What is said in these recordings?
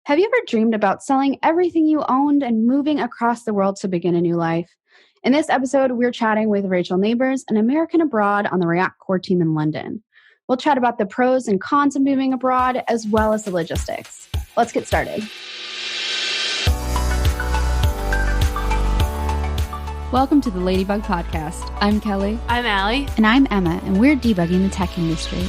Have you ever dreamed about selling everything you owned and moving across the world to begin a new life? In this episode, we're chatting with Rachel Nabors, an American abroad on the React core team in London. We'll chat about the pros and cons of moving abroad, as well as the logistics. Let's get started. Welcome to the Ladybug Podcast. I'm Kelly. I'm Allie. And I'm Emma, and we're debugging the tech industry.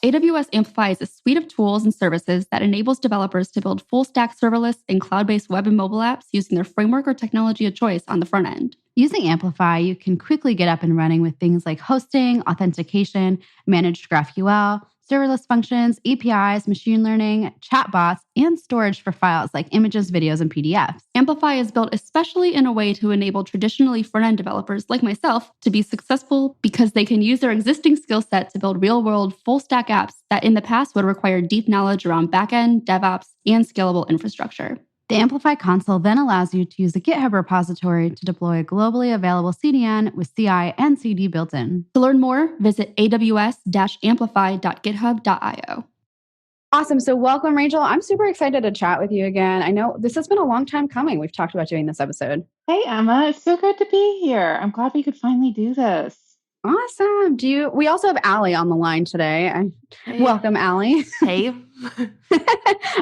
AWS Amplify is a suite of tools and services that enables developers to build full-stack serverless and cloud-based web and mobile apps using their framework or technology of choice on the front end. Using Amplify, you can quickly get up and running with things like hosting, authentication, managed GraphQL, serverless functions, APIs, machine learning, chatbots, and storage for files like images, videos, and PDFs. Amplify is built especially in a way to enable traditionally front-end developers like myself to be successful because they can use their existing skill set to build real-world full-stack apps that in the past would require deep knowledge around backend, DevOps, and scalable infrastructure. The Amplify console then allows you to use a GitHub repository to deploy a globally available CDN with CI and CD built in. To learn more, visit aws-amplify.github.io. Awesome. So welcome, Rachel. I'm super excited to chat with you again. I know this has been a long time coming. We've talked about doing this episode. Hey, Emma. It's so good to be here. I'm glad we could finally do this. Awesome. We also have Allie on the line today. Hey. Welcome, Allie. Hey. Why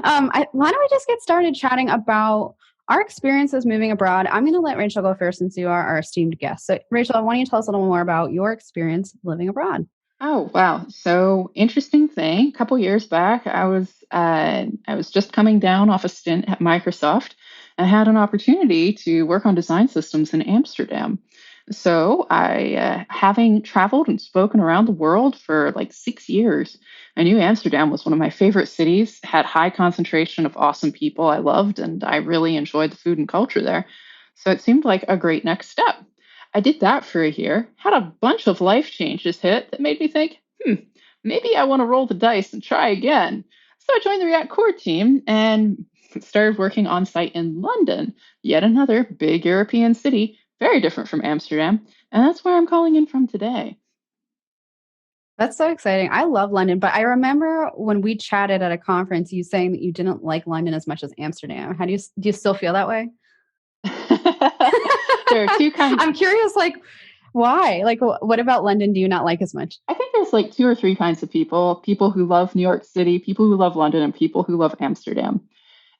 don't we just get started chatting about our experiences moving abroad? I'm going to let Rachel go first since you are our esteemed guest. So, Rachel, why don't you tell us a little more about your experience living abroad? Oh, wow. So interesting thing. A couple years back, I was just coming down off a stint at Microsoft and had an opportunity to work on design systems in Amsterdam. So having traveled and spoken around the world for like 6 years, I knew Amsterdam was one of my favorite cities, had high concentration of awesome people I loved, and I really enjoyed the food and culture there. So it seemed like a great next step. I did that for a year, had a bunch of life changes hit that made me think, maybe I want to roll the dice and try again. So I joined the React core team and started working on site in London, yet another big European city, very different from Amsterdam. And that's where I'm calling in from today. That's so exciting. I love London, but I remember when we chatted at a conference, you saying that you didn't like London as much as Amsterdam. Do you still feel that way? There are two kinds. I'm curious, why? What about London do you not like as much? I think there's 2 or 3 kinds of people. People who love New York City, people who love London, and people who love Amsterdam.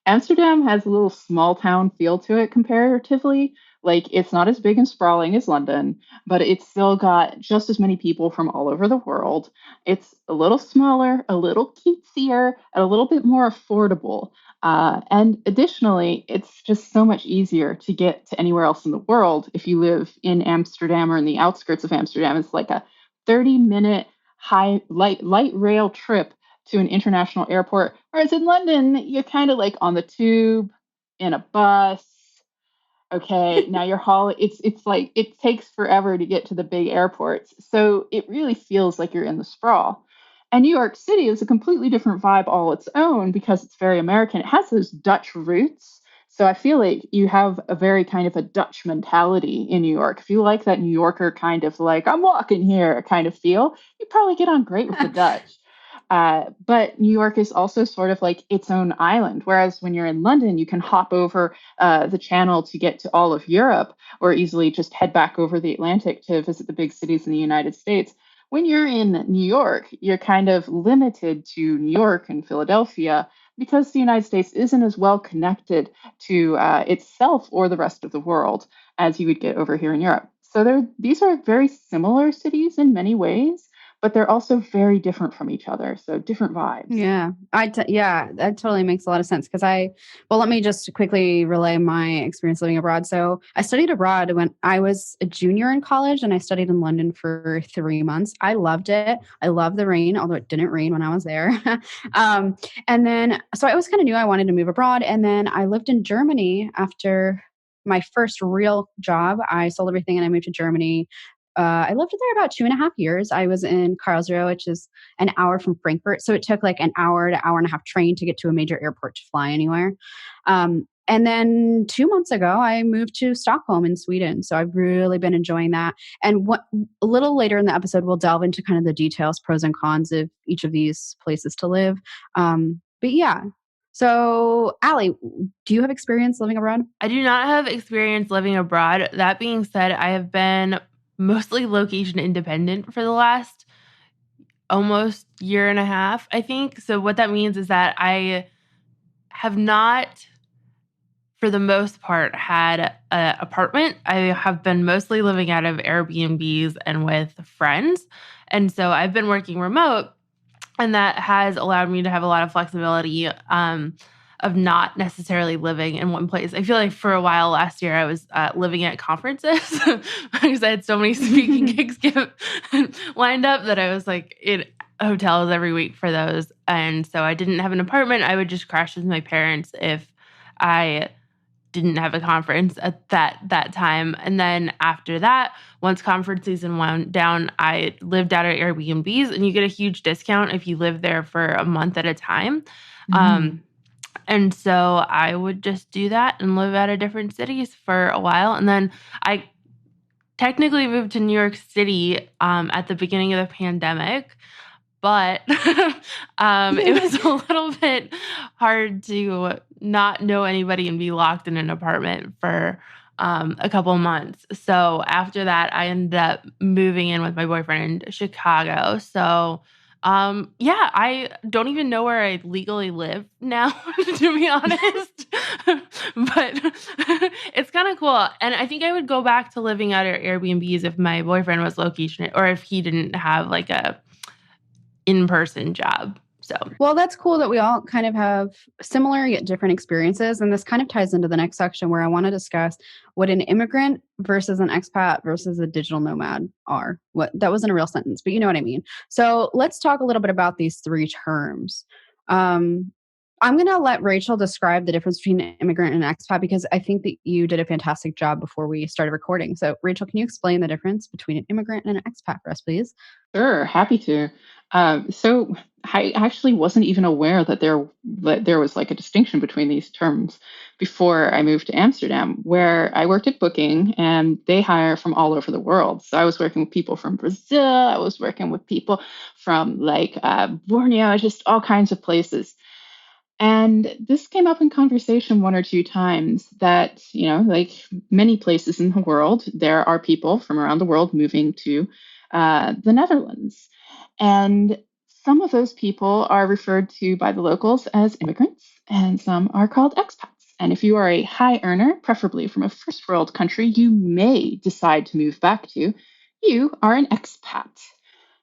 Amsterdam has a little small town feel to it comparatively. It's not as big and sprawling as London, but it's still got just as many people from all over the world. It's a little smaller, a little cutesier, and a little bit more affordable. And additionally, it's just so much easier to get to anywhere else in the world if you live in Amsterdam or in the outskirts of Amsterdam. It's like a 30-minute light rail trip to an international airport. Whereas in London, you're kind of on the tube, in a bus. Okay, now it's like it takes forever to get to the big airports. So it really feels like you're in the sprawl. And New York City is a completely different vibe all its own because it's very American. It has those Dutch roots. So I feel like you have a very kind of a Dutch mentality in New York. If you like that New Yorker kind of I'm walking here kind of feel, you probably get on great with the Dutch. But New York is also sort of like its own island. Whereas when you're in London, you can hop over the channel to get to all of Europe or easily just head back over the Atlantic to visit the big cities in the United States. When you're in New York, you're kind of limited to New York and Philadelphia because the United States isn't as well connected to itself or the rest of the world as you would get over here in Europe. So these are very similar cities in many ways, but they're also very different from each other. So different vibes. Yeah, that totally makes a lot of sense let me just quickly relay my experience living abroad. So I studied abroad when I was a junior in college and I studied in London for 3 months. I loved it. I love the rain, although it didn't rain when I was there. And then, so I always kind of knew I wanted to move abroad. And then I lived in Germany after my first real job. I sold everything and I moved to Germany. I lived there about 2.5 years. I was in Karlsruhe, which is an hour from Frankfurt. So it took an hour to hour and a half train to get to a major airport to fly anywhere. And then 2 months ago, I moved to Stockholm in Sweden. So I've really been enjoying that. And a little later in the episode, we'll delve into kind of the details, pros and cons of each of these places to live. But yeah. So, Allie, do you have experience living abroad? I do not have experience living abroad. That being said, I have been mostly location independent for the last almost year and a half, I think. So what that means is that I have not, for the most part, had an apartment. I have been mostly living out of Airbnbs and with friends. And so I've been working remote, and that has allowed me to have a lot of flexibility of not necessarily living in one place. I feel like for a while last year, I was living at conferences because I had so many speaking gigs lined up that I was like in hotels every week for those. And so I didn't have an apartment. I would just crash with my parents if I didn't have a conference at that time. And then after that, once conference season wound down, I lived out at Airbnbs, and you get a huge discount if you live there for a month at a time. And so I would just do that and live out of different cities for a while. And then I technically moved to New York City at the beginning of the pandemic. But it was a little bit hard to not know anybody and be locked in an apartment for a couple months. So after that, I ended up moving in with my boyfriend in Chicago. So yeah, I don't even know where I legally live now, to be honest. But it's kind of cool. And I think I would go back to living out at Airbnbs if my boyfriend was location, or if he didn't have like a in-person job. So, well, that's cool that we all kind of have similar yet different experiences. And this kind of ties into the next section where I want to discuss what an immigrant versus an expat versus a digital nomad are. What that wasn't a real sentence, but you know what I mean. So let's talk a little bit about these three terms. I'm going to let Rachel describe the difference between an immigrant and an expat, because I think that you did a fantastic job before we started recording. So Rachel, can you explain the difference between an immigrant and an expat for us, please? Sure, happy to. So I actually wasn't even aware that there was like a distinction between these terms before I moved to Amsterdam, where I worked at Booking, and they hire from all over the world. So I was working with people from Brazil, I was working with people from like Borneo, just all kinds of places. And this came up in conversation one or two times that, like many places in the world, there are people from around the world moving to the Netherlands. And some of those people are referred to by the locals as immigrants, and some are called expats. And if you are a high earner, preferably from a first world country you may decide to move back to, you are an expat.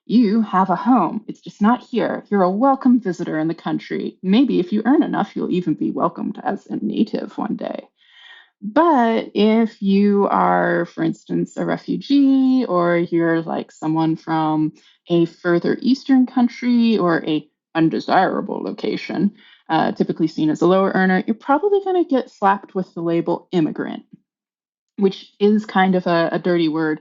You have a home. It's just not here. You're a welcome visitor in the country. Maybe if you earn enough, you'll even be welcomed as a native one day. But if you are, for instance, a refugee, or you're like someone from a further eastern country or a undesirable location, typically seen as a lower earner, you're probably going to get slapped with the label immigrant, which is kind of a dirty word.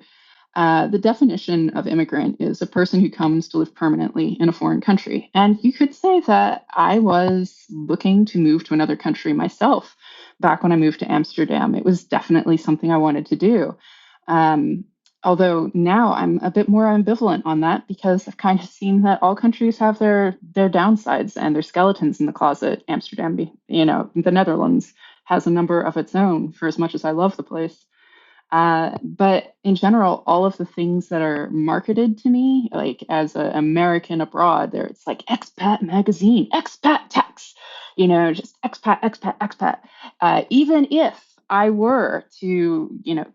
The definition of immigrant is a person who comes to live permanently in a foreign country. And you could say that I was looking to move to another country myself back when I moved to Amsterdam. It was definitely something I wanted to do. Although now I'm a bit more ambivalent on that, because I've kind of seen that all countries have their downsides and their skeletons in the closet. Amsterdam, the Netherlands has a number of its own, for as much as I love the place. But in general, all of the things that are marketed to me, like as an American abroad, it's like expat magazine, expat tax, just expat, expat, expat. Even if I were to,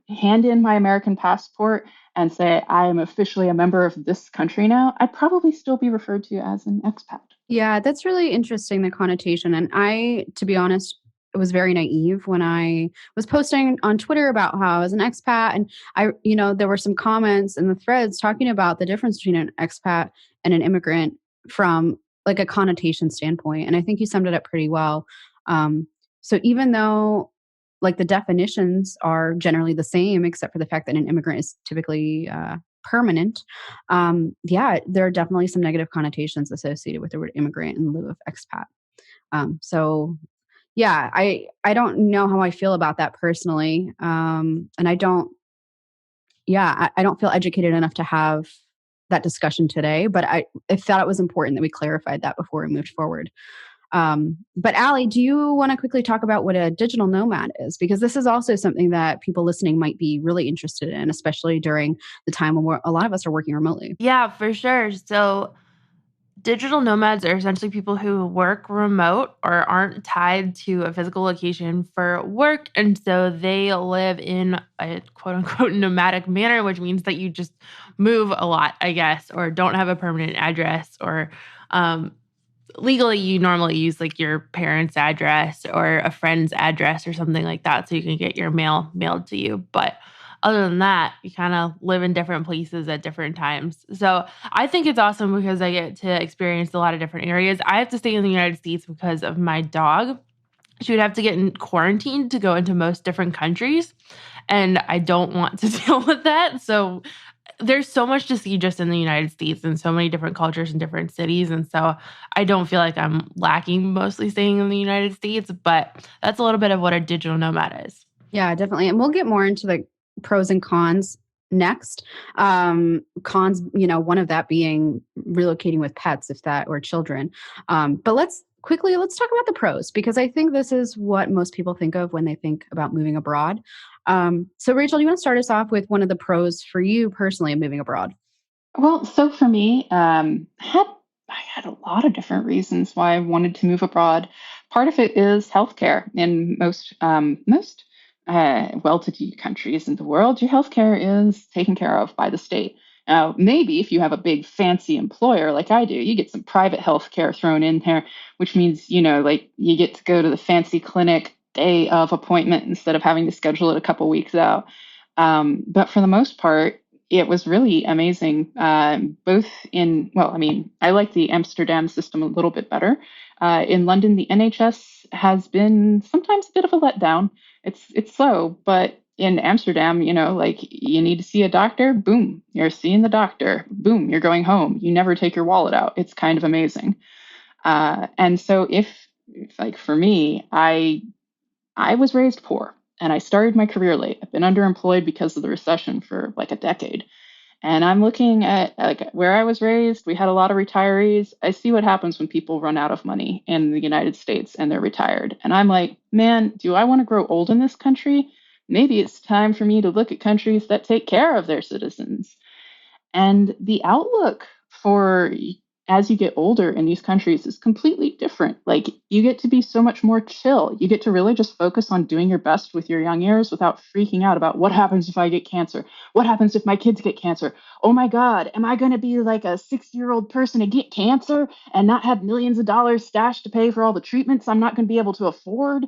hand in my American passport and say I am officially a member of this country now, I'd probably still be referred to as an expat. Yeah, that's really interesting, the connotation. And I, to be honest, was very naive when I was posting on Twitter about how I was an expat. And there were some comments in the threads talking about the difference between an expat and an immigrant from like a connotation standpoint. And I think you summed it up pretty well. So even though like the definitions are generally the same, except for the fact that an immigrant is typically permanent, there are definitely some negative connotations associated with the word immigrant in lieu of expat. So yeah, I don't know how I feel about that personally. And I don't feel educated enough to have that discussion today, but I thought it was important that we clarified that before we moved forward. But Allie, do you want to quickly talk about what a digital nomad is? Because this is also something that people listening might be really interested in, especially during the time when a lot of us are working remotely. Yeah, for sure. So digital nomads are essentially people who work remote or aren't tied to a physical location for work. And so they live in a quote unquote nomadic manner, which means that you just move a lot, I guess, or don't have a permanent address, or legally you normally use like your parents' address or a friend's address or something like that so you can get your mail mailed to you. But other than that, you kind of live in different places at different times. So I think it's awesome because I get to experience a lot of different areas. I have to stay in the United States because of my dog. She would have to get in quarantine to go into most different countries. And I don't want to deal with that. So there's so much to see just in the United States and so many different cultures and different cities. And so I don't feel like I'm lacking mostly staying in the United States, but that's a little bit of what a digital nomad is. Yeah, definitely. And we'll get more into the pros and cons next. Cons, one of that being relocating with pets, if that, or children. But let's talk about the pros, because I think this is what most people think of when they think about moving abroad. So Rachel, do you want to start us off with one of the pros for you personally of moving abroad? Well, so for me, I had a lot of different reasons why I wanted to move abroad. Part of it is healthcare. In most well-to-do countries in the world, your healthcare is taken care of by the state. Now, maybe if you have a big fancy employer like I do, you get some private healthcare thrown in there, which means, like you get to go to the fancy clinic day of appointment instead of having to schedule it a couple weeks out. But for the most part, it was really amazing. Both I like the Amsterdam system a little bit better. In London, the NHS has been sometimes a bit of a letdown. It's slow, but in Amsterdam, like you need to see a doctor, boom, you're seeing the doctor, boom, you're going home. You never take your wallet out. It's kind of amazing. And so if like for me, I was raised poor and I started my career late. I've been underemployed because of the recession for like a decade. And I'm looking at like where I was raised, we had a lot of retirees. I see what happens when people run out of money in the United States and they're retired. And I'm like, man, do I want to grow old in this country? Maybe it's time for me to look at countries that take care of their citizens. And the outlook for as you get older in these countries is completely different. Like you get to be so much more chill. You get to really just focus on doing your best with your young years without freaking out about what happens if I get cancer? What happens if my kids get cancer? Oh my God, am I going to be like a 6-year-old person and get cancer and not have millions of dollars stashed to pay for all the treatments I'm not going to be able to afford?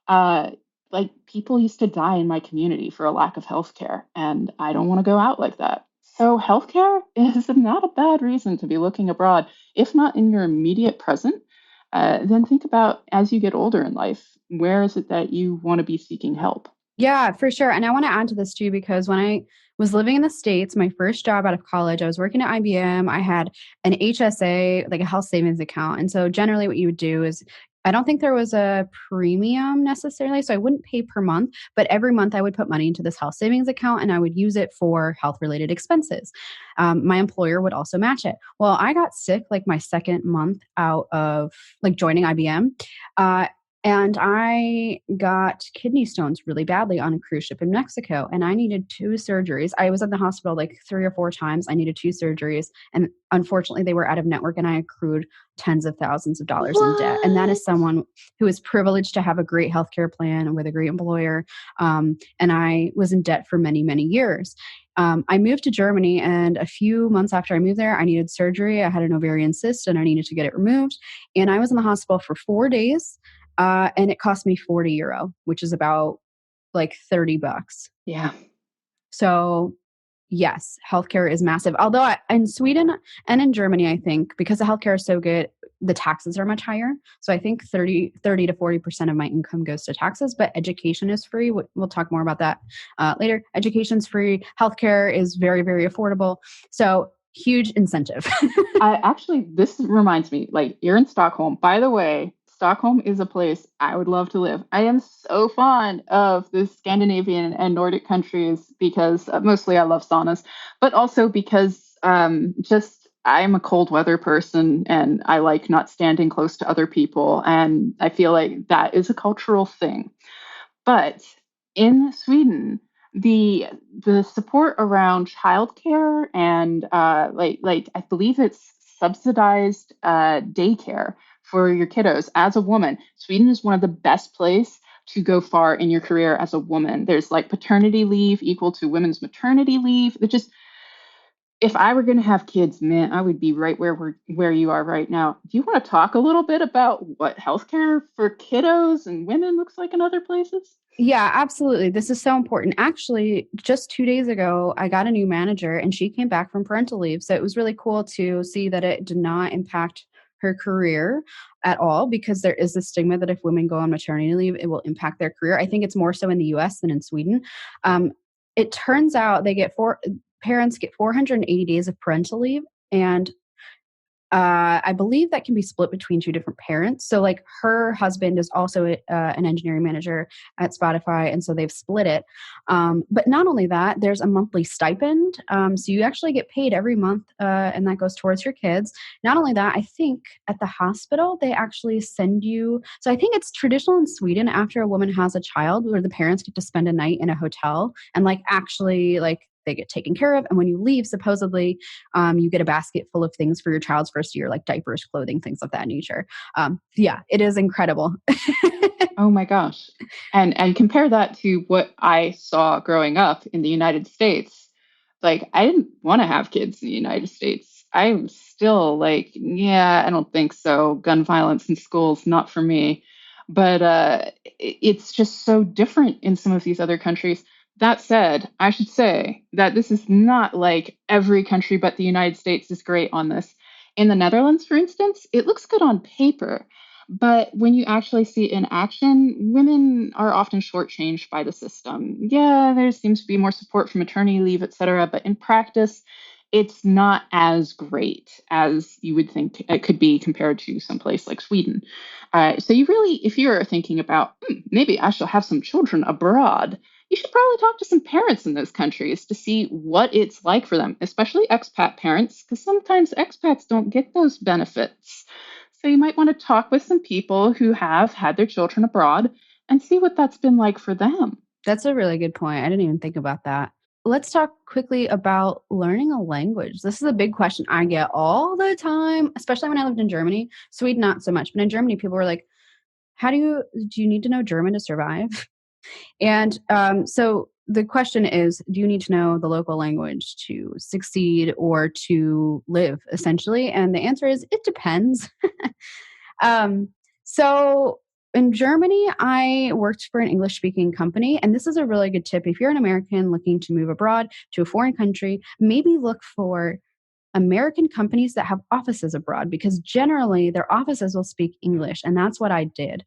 Like people used to die in my community for a lack of health care, and I don't want to go out like that. So healthcare is not a bad reason to be looking abroad. If not in your immediate present, then think about as you get older in life, where is it that you want to be seeking help? Yeah, for sure. And I want to add to this too, because when I was living in the States, my first job out of college, I was working at IBM. I had an HSA, like a health savings account. And so generally what you would do is, I don't think there was a premium necessarily, so I wouldn't pay per month, but every month I would put money into this health savings account and I would use it for health related expenses. My employer would also match it. Well, I got sick like my second month out of like joining IBM. And I got kidney stones really badly on a cruise ship in Mexico. And I needed 2 surgeries. I was at the hospital like 3 or 4 times. I needed 2 surgeries. And unfortunately, they were out of network and I accrued tens of thousands of dollars in debt. And that is someone who is privileged to have a great healthcare plan with a great employer. And I was in debt for many, many years. I moved to Germany, and a few months after I moved there, I needed surgery. I had an ovarian cyst and I needed to get it removed. And I was in the hospital for 4 days. And it cost me 40 euro, which is about like $30. Yeah. So yes, healthcare is massive. Although in Sweden and in Germany, I think because the healthcare is so good, the taxes are much higher. So I think 30 to 40% of my income goes to taxes, but education is free. We'll talk more about that later. Education's free. Healthcare is very, very affordable. So huge incentive. This reminds me, like you're in Stockholm. By the way, Stockholm is a place I would love to live. I am so fond of the Scandinavian and Nordic countries because mostly I love saunas, but also because I'm a cold weather person and I like not standing close to other people. And I feel like that is a cultural thing. But in Sweden, the support around childcare and like I believe it's subsidized daycare for your kiddos as a woman. Sweden is one of the best place to go far in your career as a woman. There's like paternity leave equal to women's maternity leave. It just if I were going to have kids, man, I would be right where you are right now. Do you want to talk a little bit about what healthcare for kiddos and women looks like in other places? Yeah, absolutely. This is so important. Actually, just 2 days ago, I got a new manager and she came back from parental leave. So it was really cool to see that it did not impact her career at all because there is this stigma that if women go on maternity leave, it will impact their career. I think it's more so in the US than in Sweden. Um, it turns out parents get 480 days of parental leave and I believe that can be split between two different parents. So, like, her husband is also an engineering manager at Spotify, and so they've split it. But not only that, there's a monthly stipend. So you actually get paid every month, and that goes towards your kids. Not only that, I think at the hospital they actually send you. So I think it's traditional in Sweden after a woman has a child, where the parents get to spend a night in a hotel and like actually like they get taken care of. And when you leave, supposedly you get a basket full of things for your child's first year, like diapers, clothing, things of that nature. Yeah, it is incredible. Oh my gosh. And compare that to what I saw growing up in the United States. Like I didn't want to have kids in the United States. I'm still like, yeah, I don't think so. Gun violence in schools, not for me. But it's just so different in some of these other countries. That said, I should say that this is not like every country but the United States is great on this. In the Netherlands, for instance, it looks good on paper, but when you actually see it in action, women are often shortchanged by the system. Yeah, there seems to be more support for maternity leave, et cetera, but in practice, it's not as great as you would think it could be compared to someplace like Sweden. So you really, if you're thinking about maybe I shall have some children abroad, you should probably talk to some parents in those countries to see what it's like for them, especially expat parents, because sometimes expats don't get those benefits. So you might want to talk with some people who have had their children abroad and see what that's been like for them. That's a really good point. I didn't even think about that. Let's talk quickly about learning a language. This is a big question I get all the time, especially when I lived in Germany. Sweden, not so much, but in Germany, people were like, do you need to know German to survive? And so the question is, do you need to know the local language to succeed or to live, essentially? And the answer is, it depends. So in Germany, I worked for an English speaking company. And this is a really good tip. If you're an American looking to move abroad to a foreign country, maybe look for American companies that have offices abroad because generally their offices will speak English. And that's what I did,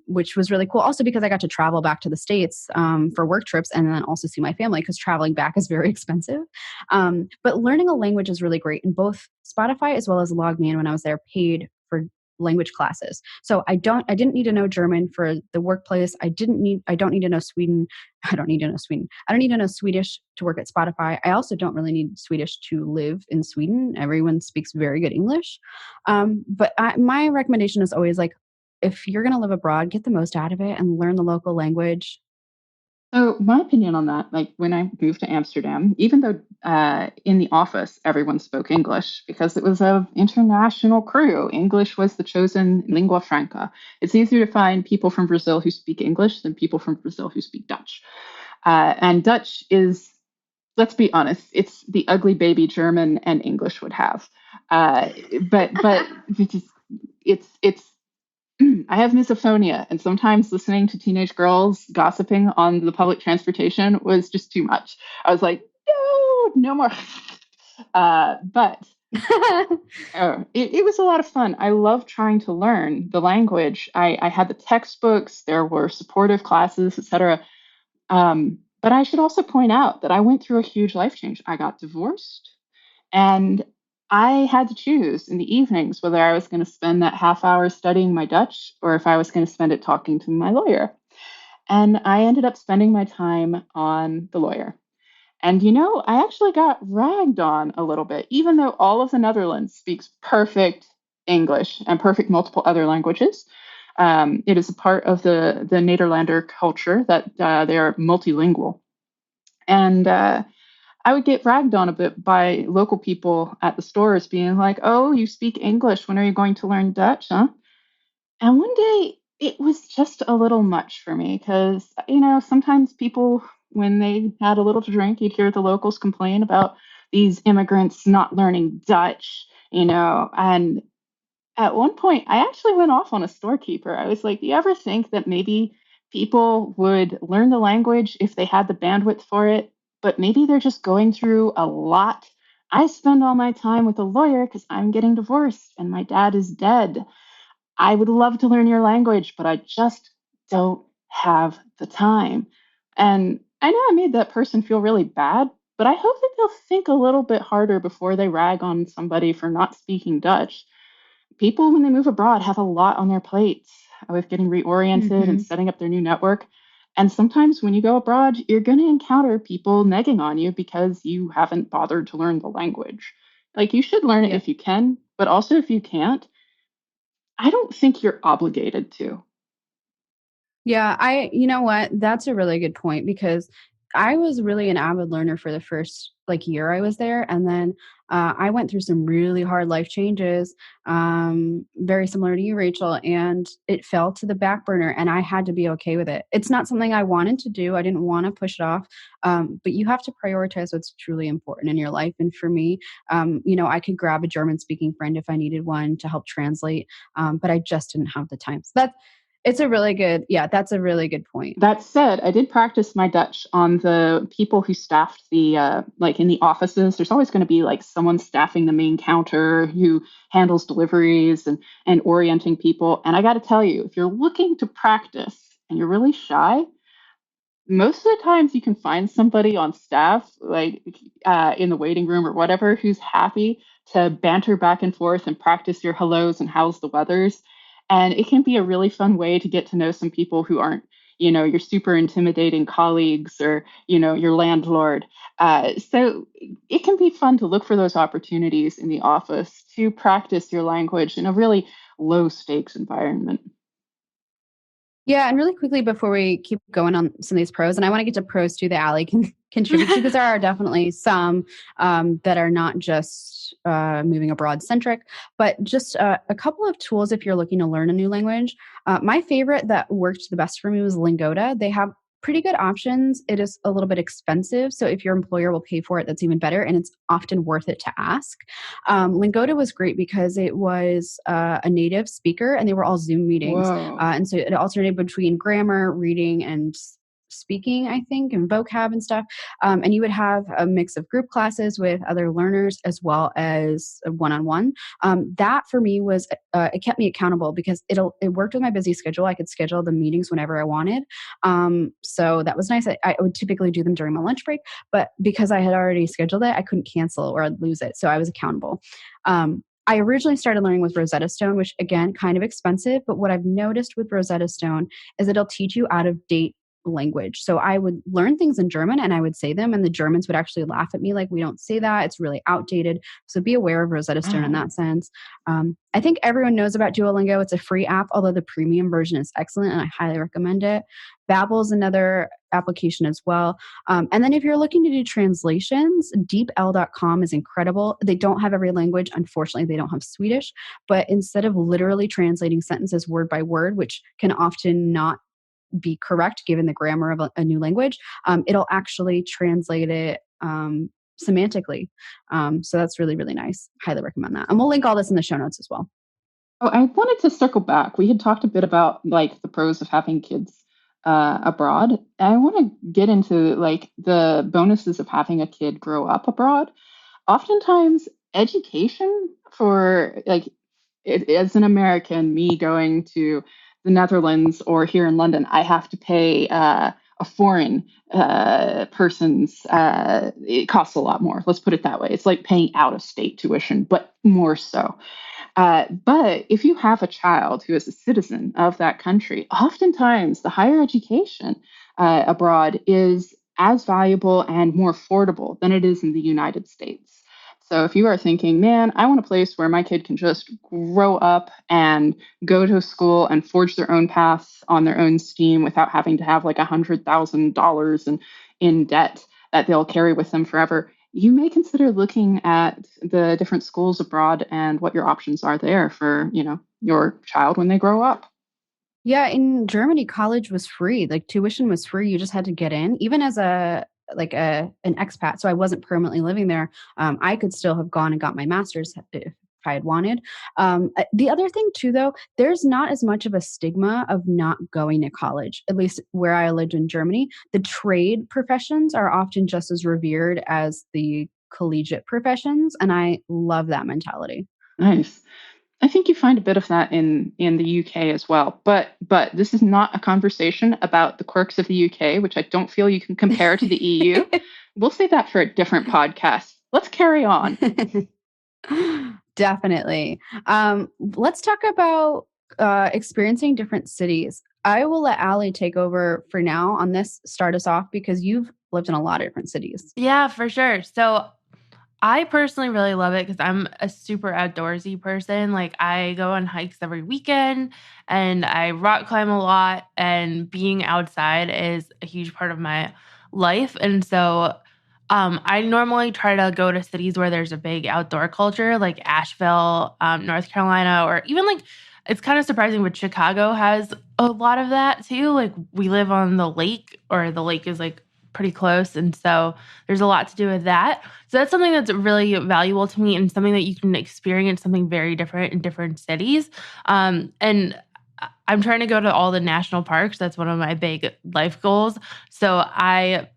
which was really cool. Also, because I got to travel back to the States for work trips and then also see my family because traveling back is very expensive. But learning a language is really great. And both Spotify as well as Logman, when I was there, paid for language classes. So I didn't need to know German for the workplace. I don't need to know Sweden. I don't need to know Sweden. I don't need to know Swedish to work at Spotify. I also don't really need Swedish to live in Sweden. Everyone speaks very good English. But my recommendation is always like, if you're going to live abroad, get the most out of it and learn the local language. So my opinion on that, like when I moved to Amsterdam, even though in the office everyone spoke English because it was an international crew, English was the chosen lingua franca. It's easier to find people from Brazil who speak English than people from Brazil who speak Dutch. And Dutch is, let's be honest, it's the ugly baby German and English would have. But it's I have misophonia, and sometimes listening to teenage girls gossiping on the public transportation was just too much. I was like, no more. But it was a lot of fun. I love trying to learn the language. I had the textbooks, there were supportive classes, etc. But I should also point out that I went through a huge life change. I got divorced, and I had to choose in the evenings whether I was going to spend that half hour studying my Dutch or if I was going to spend it talking to my lawyer. And I ended up spending my time on the lawyer. And I actually got ragged on a little bit, even though all of the Netherlands speaks perfect English and perfect multiple other languages. It is a part of the Nederlander culture that they are multilingual. And I would get ragged on a bit by local people at the stores being like, "Oh, you speak English. When are you going to learn Dutch, huh?" And one day it was just a little much for me because, sometimes people, when they had a little to drink, you'd hear the locals complain about these immigrants not learning Dutch, and at one point, I actually went off on a storekeeper. I was like, do you ever think that maybe people would learn the language if they had the bandwidth for it, but maybe they're just going through a lot? I spend all my time with a lawyer because I'm getting divorced and my dad is dead. I would love to learn your language, but I just don't have the time. And I know I made that person feel really bad, but I hope that they'll think a little bit harder before they rag on somebody for not speaking Dutch. People, when they move abroad, have a lot on their plates with getting reoriented and setting up their new network. And sometimes when you go abroad, you're going to encounter people negging on you because you haven't bothered to learn the language. Like, you should learn it if you can, but also if you can't, I don't think you're obligated to. Yeah, you know what? That's a really good point because I was really an avid learner for the first year I was there. And then I went through some really hard life changes, very similar to you, Rachel, and it fell to the back burner and I had to be okay with it. It's not something I wanted to do. I didn't want to push it off. But you have to prioritize what's truly important in your life. And for me, I could grab a German speaking friend if I needed one to help translate, but I just didn't have the time. So that's a really good point. That said, I did practice my Dutch on the people who staffed the, in the offices. There's always going to be someone staffing the main counter who handles deliveries and orienting people. And I got to tell you, if you're looking to practice and you're really shy, most of the times you can find somebody on staff, in the waiting room or whatever, who's happy to banter back and forth and practice your hellos and how's the weathers. And it can be a really fun way to get to know some people who aren't, your super intimidating colleagues or, your landlord. So it can be fun to look for those opportunities in the office to practice your language in a really low stakes environment. Yeah, and really quickly before we keep going on some of these pros, and I want to get to pros too that Allie can contribute to because there are definitely some that are not just moving abroad centric, but just a couple of tools if you're looking to learn a new language. My favorite that worked the best for me was Lingoda. They have pretty good options. It is a little bit expensive. So if your employer will pay for it, that's even better. And it's often worth it to ask. Lingoda was great because it was a native speaker and they were all Zoom meetings. And so it alternated between grammar, reading, and speaking, I think, and vocab and stuff. And you would have a mix of group classes with other learners as well as one-on-one. That for me was, it kept me accountable because it worked with my busy schedule. I could schedule the meetings whenever I wanted. So that was nice. I would typically do them during my lunch break, but because I had already scheduled it, I couldn't cancel or I'd lose it. So I was accountable. I originally started learning with Rosetta Stone, which again, kind of expensive, but what I've noticed with Rosetta Stone is it'll teach you out of date language. So I would learn things in German and I would say them and the Germans would actually laugh at me like, we don't say that. It's really outdated. So be aware of Rosetta Stone in that sense. I think everyone knows about Duolingo. It's a free app, although the premium version is excellent and I highly recommend it. Babbel is another application as well. And then if you're looking to do translations, deepl.com is incredible. They don't have every language. Unfortunately, they don't have Swedish, but instead of literally translating sentences word by word, which can often not be correct given the grammar of a new language, it'll actually translate it semantically. So that's really, really nice. Highly recommend that. And we'll link all this in the show notes as well. Oh, I wanted to circle back. We had talked a bit about the pros of having kids abroad. I want to get into the bonuses of having a kid grow up abroad. Oftentimes, education for as an American, me going to the Netherlands or here in London, I have to pay a foreign person's. It costs a lot more. Let's put it that way. It's like paying out of state tuition, but more so. But if you have a child who is a citizen of that country, oftentimes the higher education abroad is as valuable and more affordable than it is in the United States. So if you are thinking, man, I want a place where my kid can just grow up and go to school and forge their own paths on their own steam without having to have like $100,000 in debt that they'll carry with them forever, you may consider looking at the different schools abroad and what your options are there for, your child when they grow up. Yeah, in Germany, college was free. Like tuition was free. You just had to get in. Even as an expat, so I wasn't permanently living there. I could still have gone and got my master's if I had wanted. The other thing too, though, there's not as much of a stigma of not going to college. At least where I lived in Germany, the trade professions are often just as revered as the collegiate professions, and I love that mentality. Nice. I think you find a bit of that in the UK as well. But this is not a conversation about the quirks of the UK, which I don't feel you can compare to the EU. We'll save that for a different podcast. Let's carry on. Definitely. Let's talk about experiencing different cities. I will let Allie take over for now on this, start us off, because you've lived in a lot of different cities. Yeah, for sure. So I personally really love it because I'm a super outdoorsy person. Like I go on hikes every weekend and I rock climb a lot, and being outside is a huge part of my life. And so I normally try to go to cities where there's a big outdoor culture, like Asheville, North Carolina, or even like it's kind of surprising, but Chicago has a lot of that too. Like we live on the lake, or the lake is like pretty close. And so there's a lot to do with that. So that's something that's really valuable to me, and something that you can experience something very different in different cities. And I'm trying to go to all the national parks. That's one of my big life goals. So I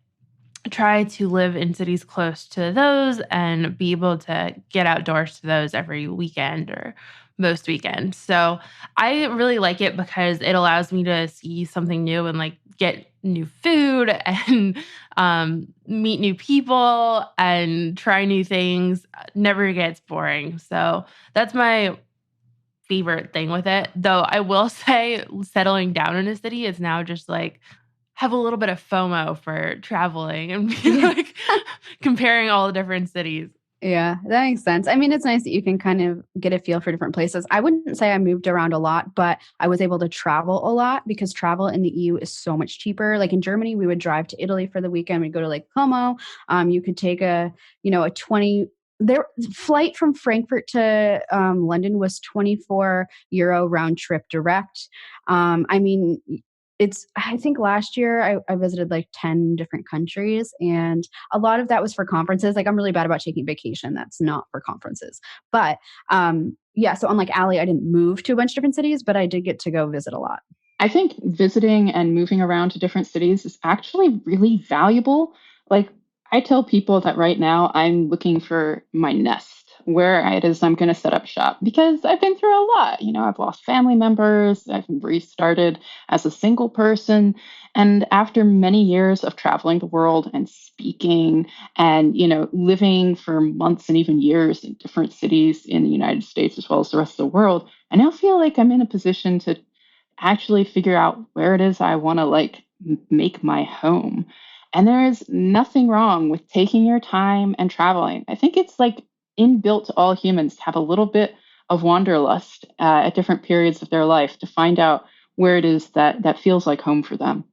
try to live in cities close to those and be able to get outdoors to those every weekend or most weekends. So I really like it because it allows me to see something new and like get new food and meet new people and try new things. Never gets boring. So that's my favorite thing with it. Though I will say settling down in a city is now just like have a little bit of FOMO for traveling and be like comparing all the different cities. Yeah, that makes sense. I mean, it's nice that you can kind of get a feel for different places. I wouldn't say I moved around a lot, but I was able to travel a lot because travel in the EU is so much cheaper. Like in Germany, we would drive to Italy for the weekend. We'd go to Lake Como. You could take a 20 their flight from Frankfurt to London was €24 round trip direct. I mean, I think last year I visited like 10 different countries, and a lot of that was for conferences. Like I'm really bad about taking vacation. That's not for conferences. But yeah, so unlike Allie, I didn't move to a bunch of different cities, but I did get to go visit a lot. I think visiting and moving around to different cities is actually really valuable. Like I tell people that right now I'm looking for my nest, where it is I'm going to set up shop, because I've been through a lot. I've lost family members, I've restarted as a single person. And after many years of traveling the world and speaking and, living for months and even years in different cities in the United States as well as the rest of the world, I now feel like I'm in a position to actually figure out where it is I want to make my home. And there is nothing wrong with taking your time and traveling. I think it's like inbuilt to all humans to have a little bit of wanderlust at different periods of their life to find out where it is that feels like home for them.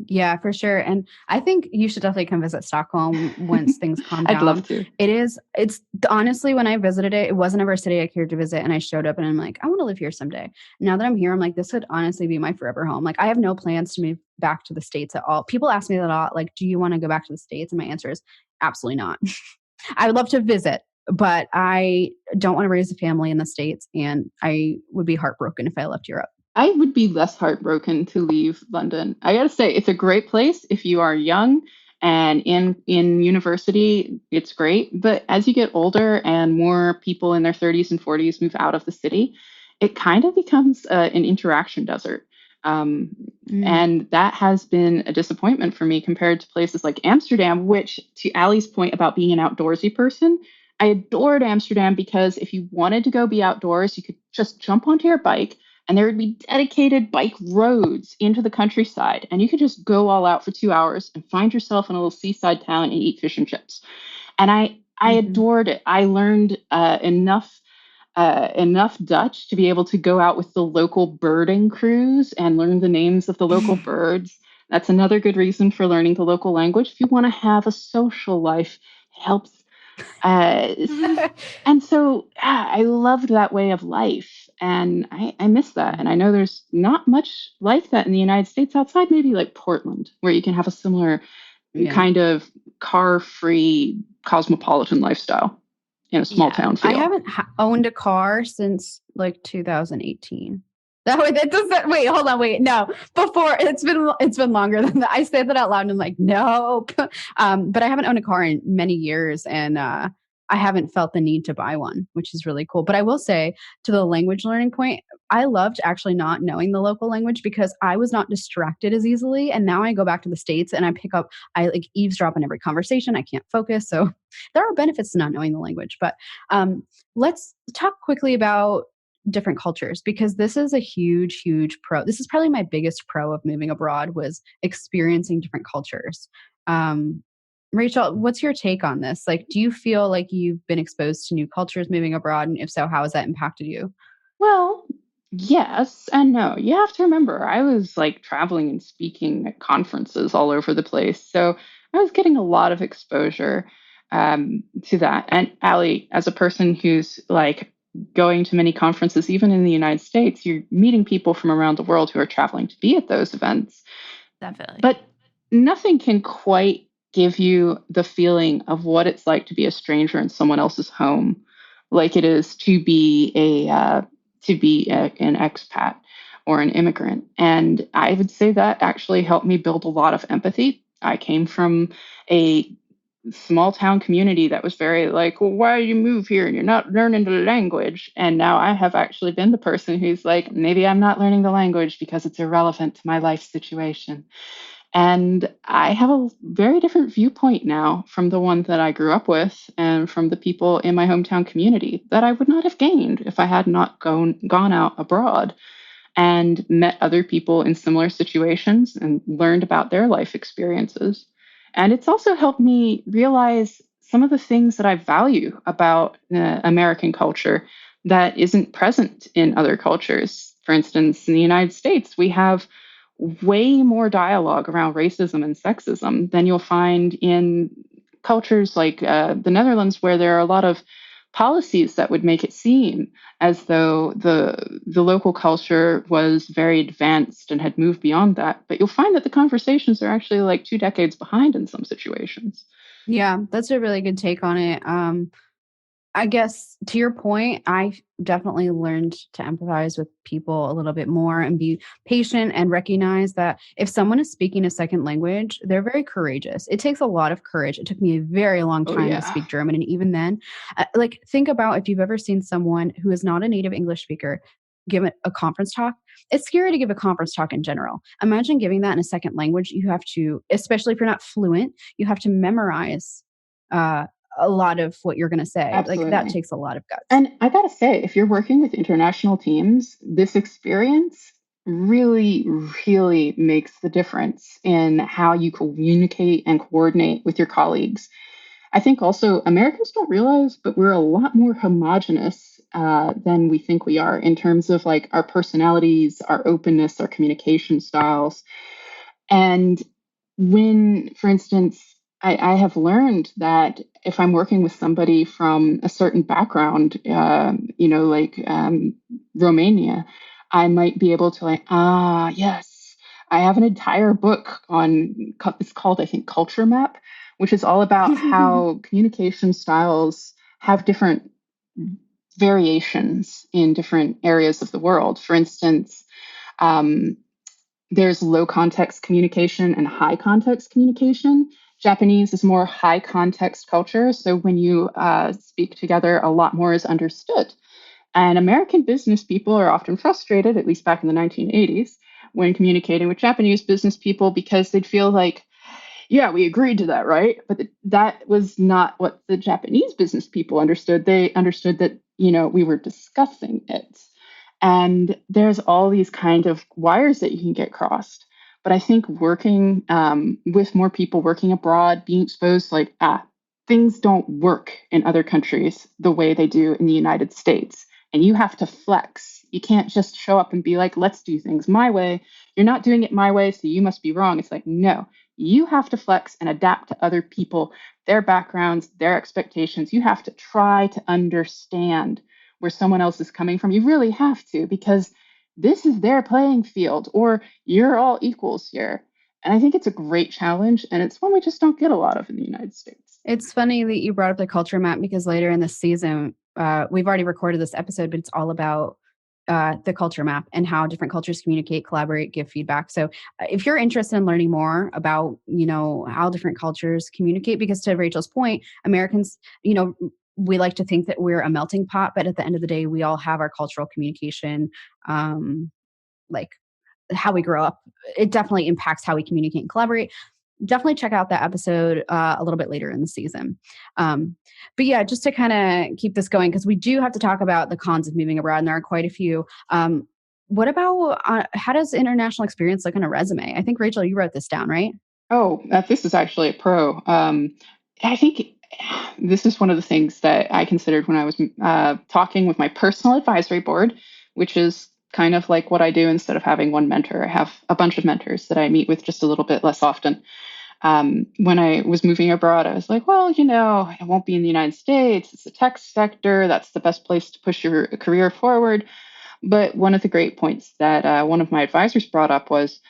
Yeah, for sure. And I think you should definitely come visit Stockholm once things calm down. I'd love to. It's honestly, when I visited it, it wasn't ever a city I cared to visit. And I showed up and I'm like, I want to live here someday. Now that I'm here, I'm like, this would honestly be my forever home. Like I have no plans to move back to the States at all. People ask me that a lot, like, do you want to go back to the States? And my answer is absolutely not. I would love to visit, but I don't want to raise a family in the States. And I would be heartbroken if I left Europe. I would be less heartbroken to leave London. I gotta say, it's a great place if you are young and in university, it's great. But as you get older and more people in their 30s and 40s move out of the city, it kind of becomes an interaction desert. And that has been a disappointment for me compared to places like Amsterdam, which, to Allie's point about being an outdoorsy person, I adored Amsterdam because if you wanted to go be outdoors, you could just jump onto your bike, And there would be dedicated bike roads into the countryside. And you could just go all out for 2 hours and find yourself in a little seaside town and eat fish and chips. And I adored it. I learned enough Dutch to be able to go out with the local birding crews and learn the names of the local birds. That's another good reason for learning the local language. If you want to have a social life, it helps. And so I loved that way of life, and I miss that. And I know there's not much like that in the United States outside maybe like Portland, where you can have a similar kind of car-free cosmopolitan lifestyle in a small town feel. I haven't owned a car since like 2018. That doesn't. Wait, hold on. Wait, no. Before it's been longer than that. I say that out loud and I'm like, nope. But I haven't owned a car in many years, and I haven't felt the need to buy one, which is really cool. But I will say, to the language learning point, I loved actually not knowing the local language because I was not distracted as easily. And now I go back to the States and I like eavesdrop on every conversation. I can't focus. So there are benefits to not knowing the language. But let's talk quickly about different cultures, because this is a huge, huge pro. This is probably my biggest pro of moving abroad, was experiencing different cultures. Rachel, what's your take on this? Like, do you feel like you've been exposed to new cultures moving abroad? And if so, how has that impacted you? Well, yes and no. You have to remember, I was like traveling and speaking at conferences all over the place. So I was getting a lot of exposure to that. And Allie, as a person who's like going to many conferences, even in the United States, you're meeting people from around the world who are traveling to be at those events. Definitely. But nothing can quite give you the feeling of what it's like to be a stranger in someone else's home, like it is to be an expat or an immigrant. And I would say that actually helped me build a lot of empathy. I came from a small town community that was very like, well, why do you move here and you're not learning the language? And now I have actually been the person who's like, maybe I'm not learning the language because it's irrelevant to my life situation. And I have a very different viewpoint now from the one that I grew up with and from the people in my hometown community that I would not have gained if I had not gone out abroad and met other people in similar situations and learned about their life experiences. And it's also helped me realize some of the things that I value about American culture that isn't present in other cultures. For instance, in the United States, we have way more dialogue around racism and sexism than you'll find in cultures like the Netherlands, where there are a lot of policies that would make it seem as though the local culture was very advanced and had moved beyond that. But you'll find that the conversations are actually like 2 decades behind in some situations. Yeah, that's a really good take on it. I guess to your point, I definitely learned to empathize with people a little bit more and be patient and recognize that if someone is speaking a second language, they're very courageous. It takes a lot of courage. It took me a very long time to speak German. And even then, like, think about if you've ever seen someone who is not a native English speaker give a conference talk. It's scary to give a conference talk in general. Imagine giving that in a second language. You have to, especially if you're not fluent, you have to memorize a lot of what you're going to say. Absolutely. Like, that takes a lot of guts. And I got to say, if you're working with international teams, this experience really, really makes the difference in how you communicate and coordinate with your colleagues. I think also Americans don't realize, but we're a lot more homogenous than we think we are in terms of like our personalities, our openness, our communication styles. And when, for instance, I have learned that if I'm working with somebody from a certain background, Romania, I might be able to yes, I have an entire book on, it's called, I think, Culture Map, which is all about how communication styles have different variations in different areas of the world. For instance, there's low context communication and high context communication. Japanese is more high context culture. So when you speak together, a lot more is understood. And American business people are often frustrated, at least back in the 1980s, when communicating with Japanese business people because they'd feel like, yeah, we agreed to that, right? But that was not what the Japanese business people understood. They understood that, we were discussing it. And there's all these kind of wires that you can get crossed. But I think working with more people working abroad, being exposed, like, things don't work in other countries the way they do in the United States. And you have to flex. You can't just show up and be like, let's do things my way. You're not doing it my way, so you must be wrong. It's like, no, you have to flex and adapt to other people, their backgrounds, their expectations. You have to try to understand where someone else is coming from. You really have to, because this is their playing field, or you're all equals here. And I think it's a great challenge, and it's one we just don't get a lot of in the United States. It's funny that you brought up the culture map, because later in the season, we've already recorded this episode, but it's all about the culture map and how different cultures communicate, collaborate, give feedback. So if you're interested in learning more about, how different cultures communicate, because to Rachel's point, Americans, we like to think that we're a melting pot, but at the end of the day, we all have our cultural communication, like how we grow up. It definitely impacts how we communicate and collaborate. Definitely check out that episode a little bit later in the season. But yeah, just to kind of keep this going, because we do have to talk about the cons of moving abroad, and there are quite a few. What about how does international experience look on a resume? I think, Rachel, you wrote this down, right? Oh, this is actually a pro. I think this is one of the things that I considered when I was talking with my personal advisory board, which is kind of like what I do instead of having one mentor. I have a bunch of mentors that I meet with just a little bit less often. When I was moving abroad, I was like, well, I won't be in the United States. It's the tech sector. That's the best place to push your career forward. But one of the great points that one of my advisors brought up was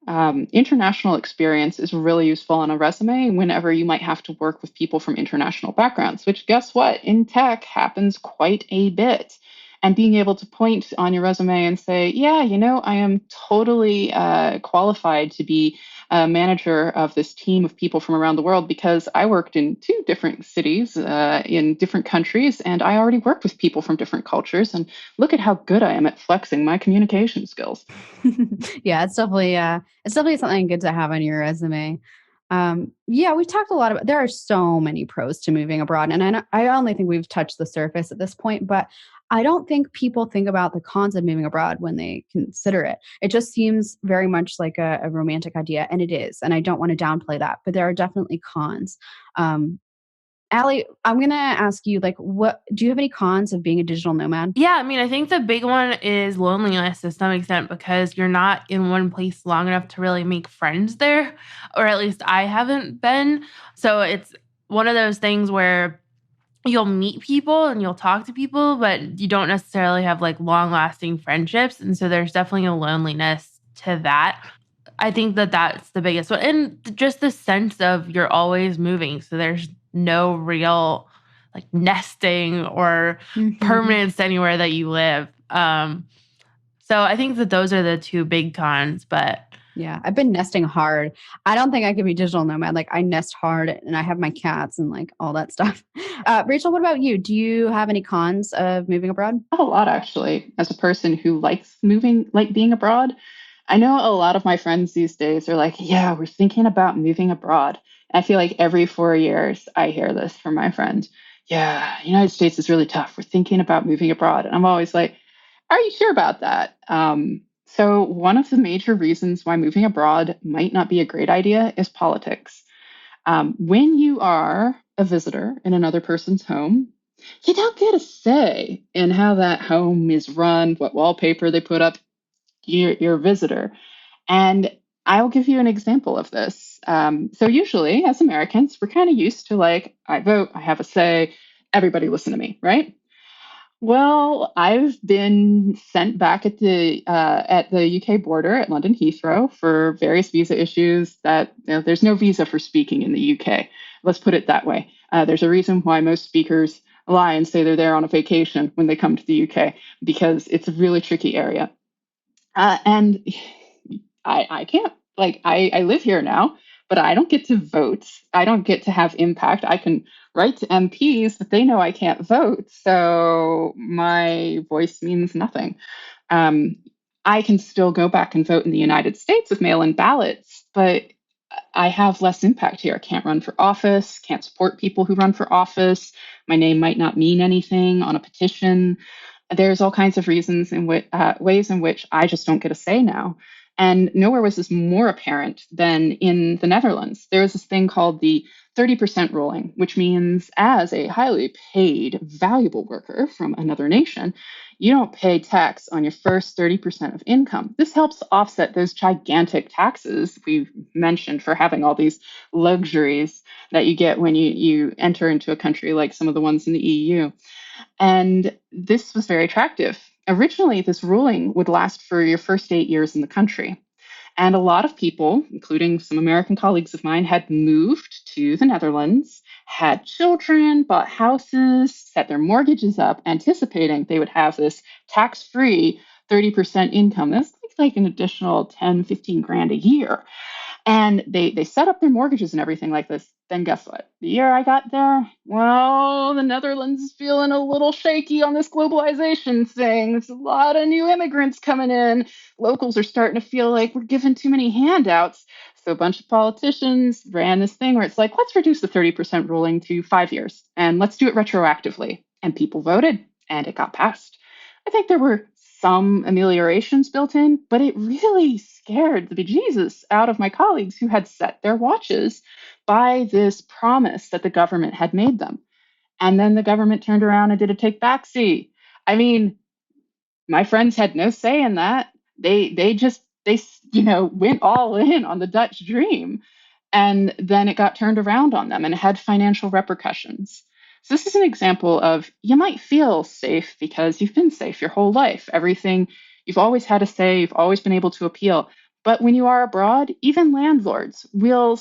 international experience is really useful on a resume whenever you might have to work with people from international backgrounds, which, guess what, in tech happens quite a bit. And being able to point on your resume and say, yeah, I am totally qualified to be a manager of this team of people from around the world, because I worked in 2 different cities in different countries, and I already worked with people from different cultures. And look at how good I am at flexing my communication skills. Yeah, it's definitely something good to have on your resume. Yeah, we've talked a lot about, there are so many pros to moving abroad, and I only think we've touched the surface at this point, but I don't think people think about the cons of moving abroad when they consider it. It just seems very much like a romantic idea, and it is, and I don't want to downplay that, but there are definitely cons. Allie, I'm going to ask you, what do you have any cons of being a digital nomad? Yeah, I think the big one is loneliness to some extent, because you're not in one place long enough to really make friends there, or at least I haven't been. So it's one of those things where you'll meet people and you'll talk to people, but you don't necessarily have long-lasting friendships. And so there's definitely a loneliness to that. I think that that's the biggest one. And just the sense of you're always moving. So there's no real nesting or permanence anywhere that you live. So I think that those are the 2 big cons, but yeah, I've been nesting hard. I don't think I could be digital nomad. I nest hard, and I have my cats and all that stuff. Rachel, what about you? Do you have any cons of moving abroad? A lot, actually. As a person who likes moving, being abroad, I know a lot of my friends these days are like, yeah, we're thinking about moving abroad. And I feel like every 4 years I hear this from my friend. Yeah, United States is really tough. We're thinking about moving abroad. And I'm always like, are you sure about that? So one of the major reasons why moving abroad might not be a great idea is politics. When you are a visitor in another person's home, you don't get a say in how that home is run, what wallpaper they put up. You're a visitor. And I'll give you an example of this. So usually as Americans, we're kind of used to I vote, I have a say, everybody listen to me, right? Well, I've been sent back at the UK border at London Heathrow for various visa issues that there's no visa for speaking in the UK. Let's put it that way. There's a reason why most speakers lie and say they're there on a vacation when they come to the UK, because it's a really tricky area. And I can't, I live here now, but I don't get to vote. I don't get to have impact. I can write to MPs, but they know I can't vote. So my voice means nothing. I can still go back and vote in the United States with mail-in ballots, but I have less impact here. I can't run for office, can't support people who run for office. My name might not mean anything on a petition. There's all kinds of reasons in ways in which I just don't get a say now. And nowhere was this more apparent than in the Netherlands. There is this thing called the 30% ruling, which means as a highly paid, valuable worker from another nation, you don't pay tax on your first 30% of income. This helps offset those gigantic taxes we mentioned for having all these luxuries that you get when you enter into a country like some of the ones in the EU. And this was very attractive. Originally, this ruling would last for your first 8 years in the country. And a lot of people, including some American colleagues of mine, had moved to the Netherlands, had children, bought houses, set their mortgages up, anticipating they would have this tax-free 30% income. That's like an additional 10, 15 grand a year. And they set up their mortgages and everything like this. Then guess what? The year I got there, well, the Netherlands is feeling a little shaky on this globalization thing. There's a lot of new immigrants coming in. Locals are starting to feel like we're giving too many handouts. So a bunch of politicians ran this thing where it's like, let's reduce the 30% ruling to 5 years and let's do it retroactively. And people voted and it got passed. I think there were some ameliorations built in, but it really scared the bejesus out of my colleagues who had set their watches by this promise that the government had made them. And then the government turned around and did a take back see. I mean, my friends had no say in that. They went all in on the Dutch dream. And then it got turned around on them and it had financial repercussions. So this is an example of you might feel safe because you've been safe your whole life. Everything, you've always had a say, you've always been able to appeal. But when you are abroad, even landlords will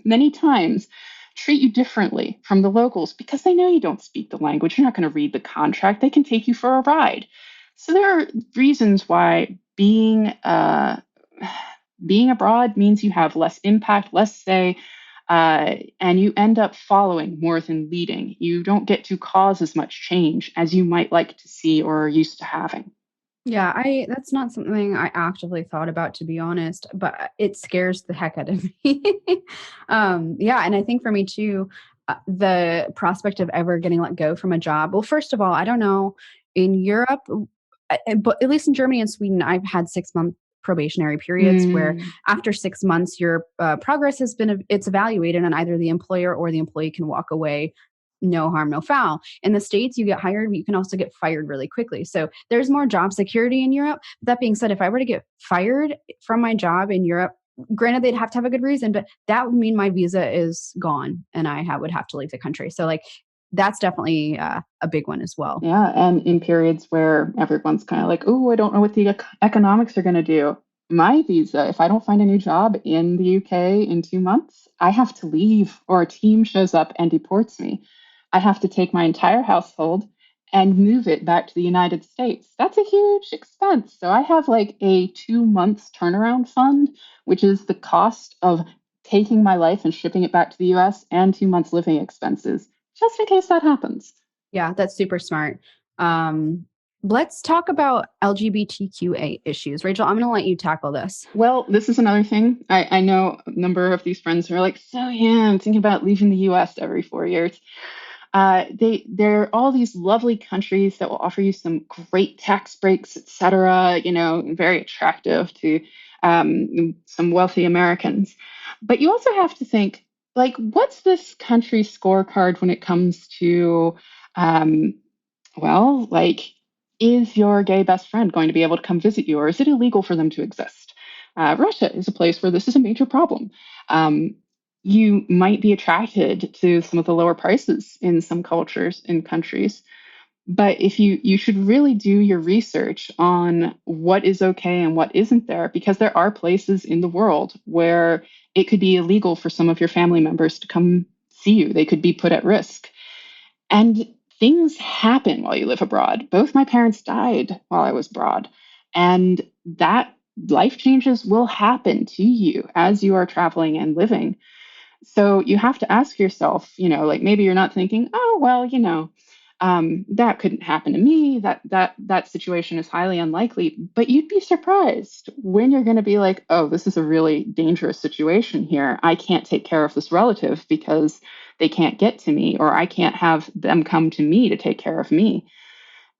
many times treat you differently from the locals because they know you don't speak the language. You're not going to read the contract. They can take you for a ride. So there are reasons why being abroad means you have less impact, less say, and you end up following more than leading. You don't get to cause as much change as you might like to see or are used to having. Yeah, that's not something I actively thought about, to be honest, but it scares the heck out of me. Yeah, and I think for me too, the prospect of ever getting let go from a job. Well, first of all, I don't know in Europe, but at least in Germany and Sweden, I've had 6-month probationary periods where after 6 months, your progress it's evaluated, and either the employer or the employee can walk away. No harm, no foul. In the States, you get hired, but you can also get fired really quickly. So there's more job security in Europe. That being said, if I were to get fired from my job in Europe, granted, they'd have to have a good reason, but that would mean my visa is gone and I would have to leave the country. So like, that's definitely a big one as well. Yeah. And in periods where everyone's kind of like, oh, I don't know what the economics are going to do. My visa, if I don't find a new job in the UK in 2 months, I have to leave or a team shows up and deports me. I have to take my entire household and move it back to the United States. That's a huge expense. So I have like a 2 months turnaround fund, which is the cost of taking my life and shipping it back to the US and 2 months living expenses, just in case that happens. Yeah, that's super smart. Let's talk about LGBTQA issues. Rachel, I'm going to let you tackle this. Well, this is another thing. I know a number of these friends who are like, so yeah, I'm thinking about leaving the US every 4 years. There are all these lovely countries that will offer you some great tax breaks, etc. Very attractive to some wealthy Americans. But you also have to think, like, what's this country's scorecard when it comes to, is your gay best friend going to be able to come visit you, or is it illegal for them to exist? Russia is a place where this is a major problem. You might be attracted to some of the lower prices in some cultures and countries. But if you should really do your research on what is okay and what isn't there, because there are places in the world where it could be illegal for some of your family members to come see you. They could be put at risk. And things happen while you live abroad. Both my parents died while I was abroad. And that life changes will happen to you as you are traveling and living. So you have to ask yourself, like maybe you're not thinking, oh, well, that couldn't happen to me. That situation is highly unlikely. But you'd be surprised when you're going to be like, oh, this is a really dangerous situation here. I can't take care of this relative because they can't get to me, or I can't have them come to me to take care of me.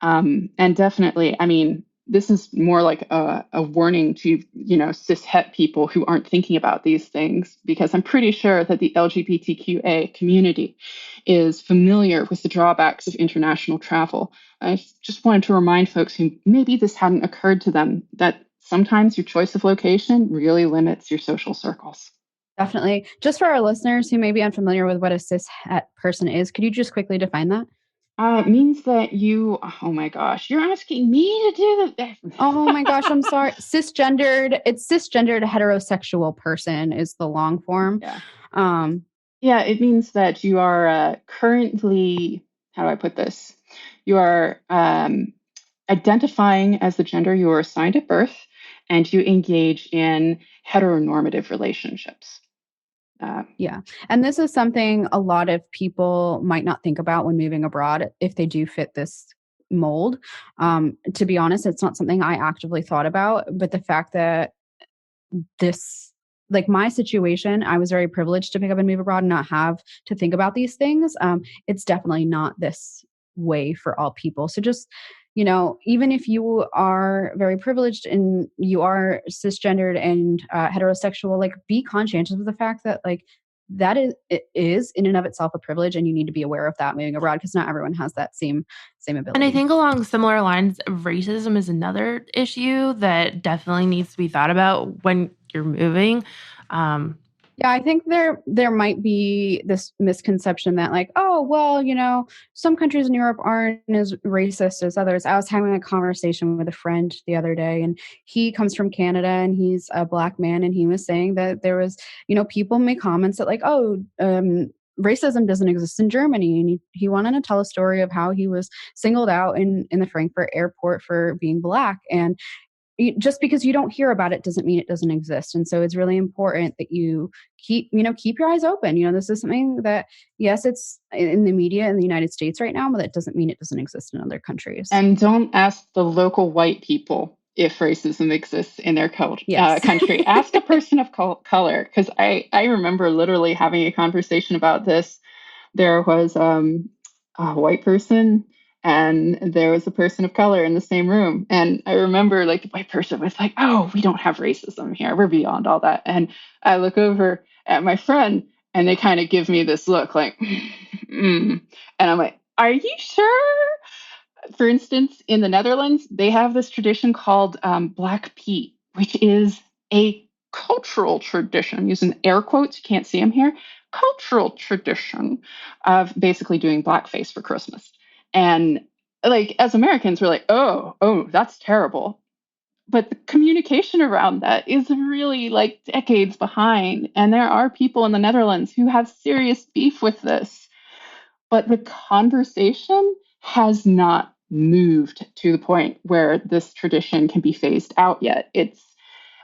And definitely, I mean, this is more like a warning to, cis het people who aren't thinking about these things, because I'm pretty sure that the LGBTQA community is familiar with the drawbacks of international travel. I just wanted to remind folks who maybe this hadn't occurred to them that sometimes your choice of location really limits your social circles. Definitely. Just for our listeners who may be unfamiliar with what a cis het person is, could you just quickly define that? It means that oh my gosh, you're asking me to do that. Oh my gosh, I'm sorry. Cisgendered heterosexual person is the long form. Yeah. Yeah, it means that you are currently, how do I put this? You are identifying as the gender you were assigned at birth, and you engage in heteronormative relationships. Yeah. And this is something a lot of people might not think about when moving abroad if they do fit this mold. To be honest, it's not something I actively thought about, but the fact that like my situation, I was very privileged to pick up and move abroad and not have to think about these things. It's definitely not this way for all people. So just, even if you are very privileged and you are cisgendered and heterosexual, like be conscientious of the fact that like it is in and of itself a privilege, and you need to be aware of that moving abroad because not everyone has that same ability. And I think along similar lines, racism is another issue that definitely needs to be thought about when you're moving. Yeah, I think there might be this misconception that like, oh, well, some countries in Europe aren't as racist as others. I was having a conversation with a friend the other day, and he comes from Canada and he's a Black man, and he was saying that there was, people make comments that like, oh, racism doesn't exist in Germany. And he wanted to tell a story of how he was singled out in the Frankfurt airport for being Black. And just because you don't hear about it doesn't mean it doesn't exist. And so it's really important that you keep your eyes open. This is something that, yes, it's in the media in the United States right now, but that doesn't mean it doesn't exist in other countries. And don't ask the local white people if racism exists in their country. Ask a person of color, because I remember literally having a conversation about this. There was a white person and there was a person of color in the same room. And I remember like the white person was like, oh, we don't have racism here. We're beyond all that. And I look over at my friend and they kind of give me this look like, and I'm like, are you sure? For instance, in the Netherlands, they have this tradition called Black Pete, which is a cultural tradition. I'm using air quotes, you can't see them here. Cultural tradition of basically doing blackface for Christmas. And like as Americans, we're like, oh, that's terrible. But the communication around that is really like decades behind. And there are people in the Netherlands who have serious beef with this. But the conversation has not moved to the point where this tradition can be phased out yet.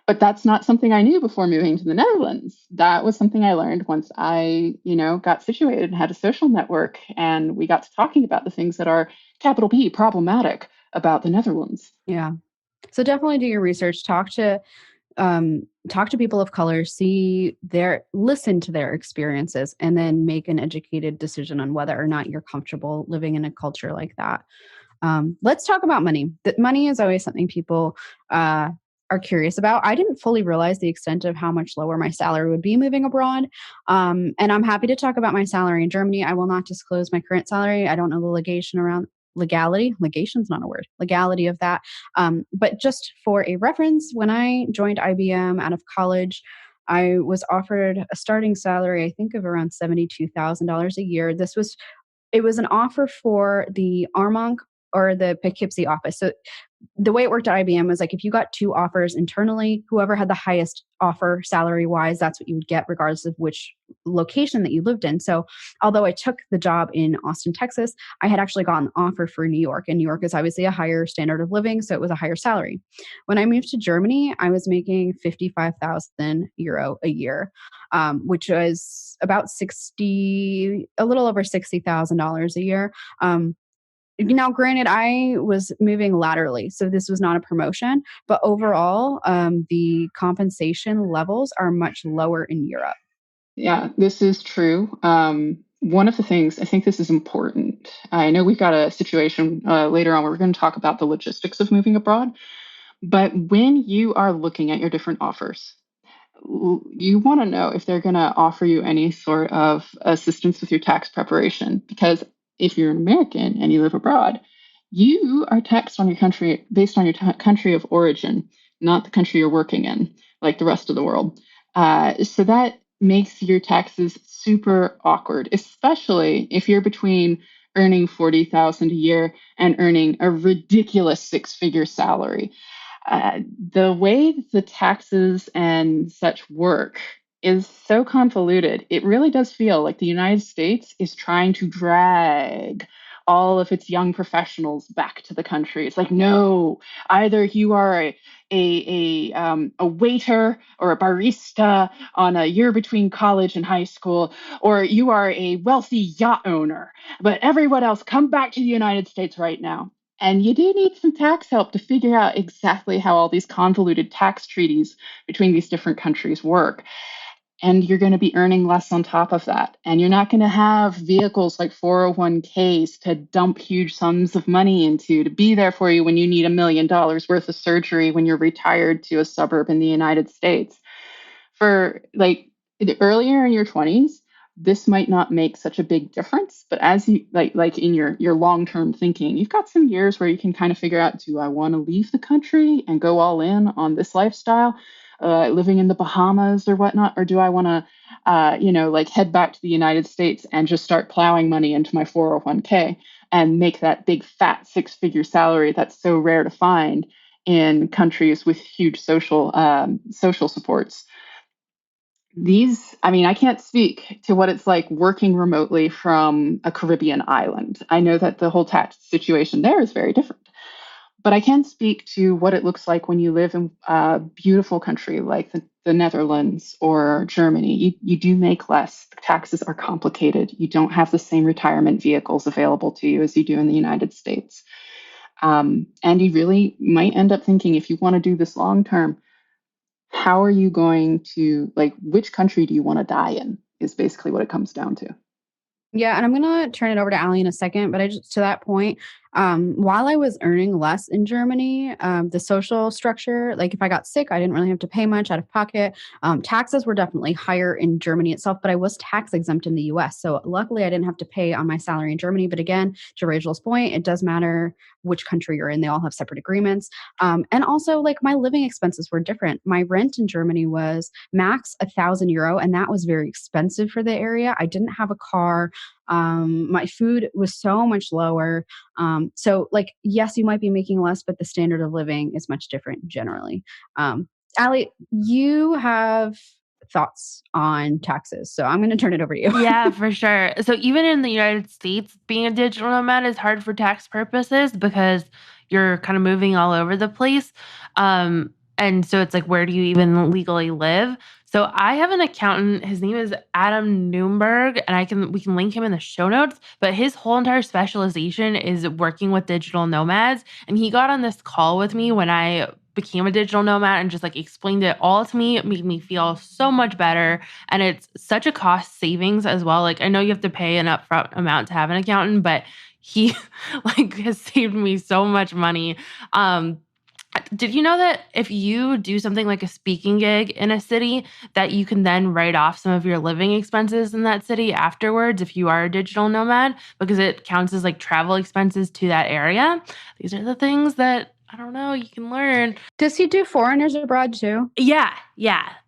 But that's not something I knew before moving to the Netherlands. That was something I learned once I, got situated and had a social network, and we got to talking about the things that are capital P problematic about the Netherlands. Yeah. So definitely do your research. Talk to people of color, listen to their experiences, and then make an educated decision on whether or not you're comfortable living in a culture like that. Let's talk about money. That money is always something people are curious about. I didn't fully realize the extent of how much lower my salary would be moving abroad. And I'm happy to talk about my salary in Germany. I will not disclose my current salary. I don't know the legation's not a word, legality of that. But just for a reference, when I joined IBM out of college, I was offered a starting salary, I think of around $72,000 a year. It was an offer for the Armonk or the Poughkeepsie office. So the way it worked at IBM was like if you got two offers internally, whoever had the highest offer salary wise, that's what you would get regardless of which location that you lived in. So although I took the job in Austin, Texas, I had actually gotten an offer for New York, and New York is obviously a higher standard of living. So it was a higher salary. When I moved to Germany, I was making 55,000 euro a year, which was about a little over $60,000 a year. Now, granted, I was moving laterally, so this was not a promotion, but overall, the compensation levels are much lower in Europe. Yeah, this is true. one of the things, I think this is important. I know we've got a situation later on where we're going to talk about the logistics of moving abroad, but when you are looking at your different offers, you want to know if they're going to offer you any sort of assistance with your tax preparation. Because if you're an American and you live abroad, you are taxed on your country based on your country of origin, not the country you're working in, like the rest of the world. So that makes your taxes super awkward, especially if you're between earning $40,000 a year and earning a ridiculous six-figure salary. The way the taxes and such work is so convoluted. It really does feel like the United States is trying to drag all of its young professionals back to the country. It's like, no, either you are a waiter or a barista on a year between college and high school, or you are a wealthy yacht owner. But everyone else, come back to the United States right now. And you do need some tax help to figure out exactly how all these convoluted tax treaties between these different countries work. And you're going to be earning less on top of that. And you're not going to have vehicles like 401ks to dump huge sums of money into to be there for you when you need $1 million worth of surgery when you're retired to a suburb in the United States. For like earlier in your 20s, this might not make such a big difference, but as you like in your long-term thinking, you've got some years where you can kind of figure out, do I want to leave the country and go all in on this lifestyle, living in the Bahamas or whatnot, or do I want to like head back to the United States and just start plowing money into my 401k and make that big fat six-figure salary that's so rare to find in countries with huge social supports. I can't speak to what it's like working remotely from a Caribbean island. I know that the whole tax situation there is very different, but I can speak to what it looks like when you live in a beautiful country like the Netherlands or Germany. You do make less. The taxes are complicated. You don't have the same retirement vehicles available to you as you do in the United States. And you really might end up thinking, if you want to do this long term, how are you going to, which country do you want to die in is basically what it comes down to. Yeah, and I'm going to turn it over to Allie in a second, but to that point, while I was earning less in Germany, the social structure, like if I got sick, I didn't really have to pay much out of pocket. Taxes were definitely higher in Germany itself, but I was tax exempt in the US. So luckily I didn't have to pay on my salary in Germany. But again, to Rachel's point, it does matter which country you're in. They all have separate agreements. And also like my living expenses were different. My rent in Germany was max €1,000, and that was very expensive for the area. I didn't have a car. My food was so much lower. So like, yes, you might be making less, but the standard of living is much different generally. Allie, you have thoughts on taxes, so I'm going to turn it over to you. Yeah, for sure. So even in the United States, being a digital nomad is hard for tax purposes because you're kind of moving all over the place. And so it's like, where do you even legally live? So I have an accountant. His name is Adam Newberg, and we can link him in the show notes. But his whole entire specialization is working with digital nomads. And he got on this call with me when I became a digital nomad and just like explained it all to me. It made me feel so much better. And it's such a cost savings as well. Like I know you have to pay an upfront amount to have an accountant, but he like has saved me so much money. Did you know that if you do something like a speaking gig in a city, that you can then write off some of your living expenses in that city afterwards if you are a digital nomad, because it counts as like travel expenses to that area? These are the things that, I don't know, you can learn. Does he do foreigners abroad too? Yeah,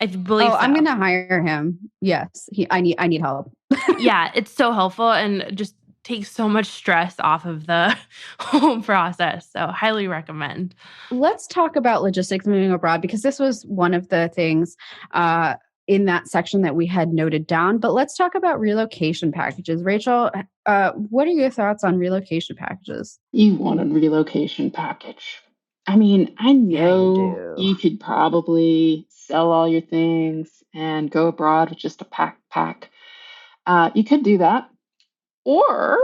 I believe so. I'm going to hire him. Yes, I need help. Yeah, it's so helpful and just takes so much stress off of the whole process. So highly recommend. Let's talk about logistics moving abroad, because this was one of the things in that section that we had noted down. But let's talk about relocation packages. Rachel, what are your thoughts on relocation packages? You want a relocation package. I mean, I know you could probably sell all your things and go abroad with just a pack. You could do that. Or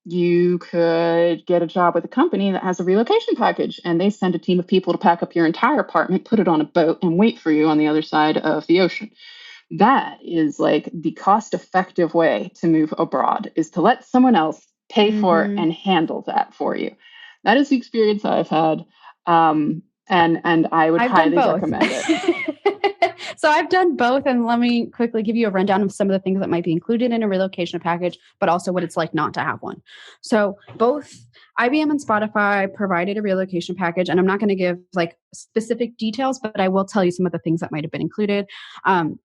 you could get a job with a company that has a relocation package, and they send a team of people to pack up your entire apartment, put it on a boat, and wait for you on the other side of the ocean. That is like the cost-effective way to move abroad, is to let someone else pay for and handle that for you. That is the experience I've had. And I would highly recommend it. So I've done both. And let me quickly give you a rundown of some of the things that might be included in a relocation package, but also what it's like not to have one. So both IBM and Spotify provided a relocation package, and I'm not going to give like specific details, but I will tell you some of the things that might have been included.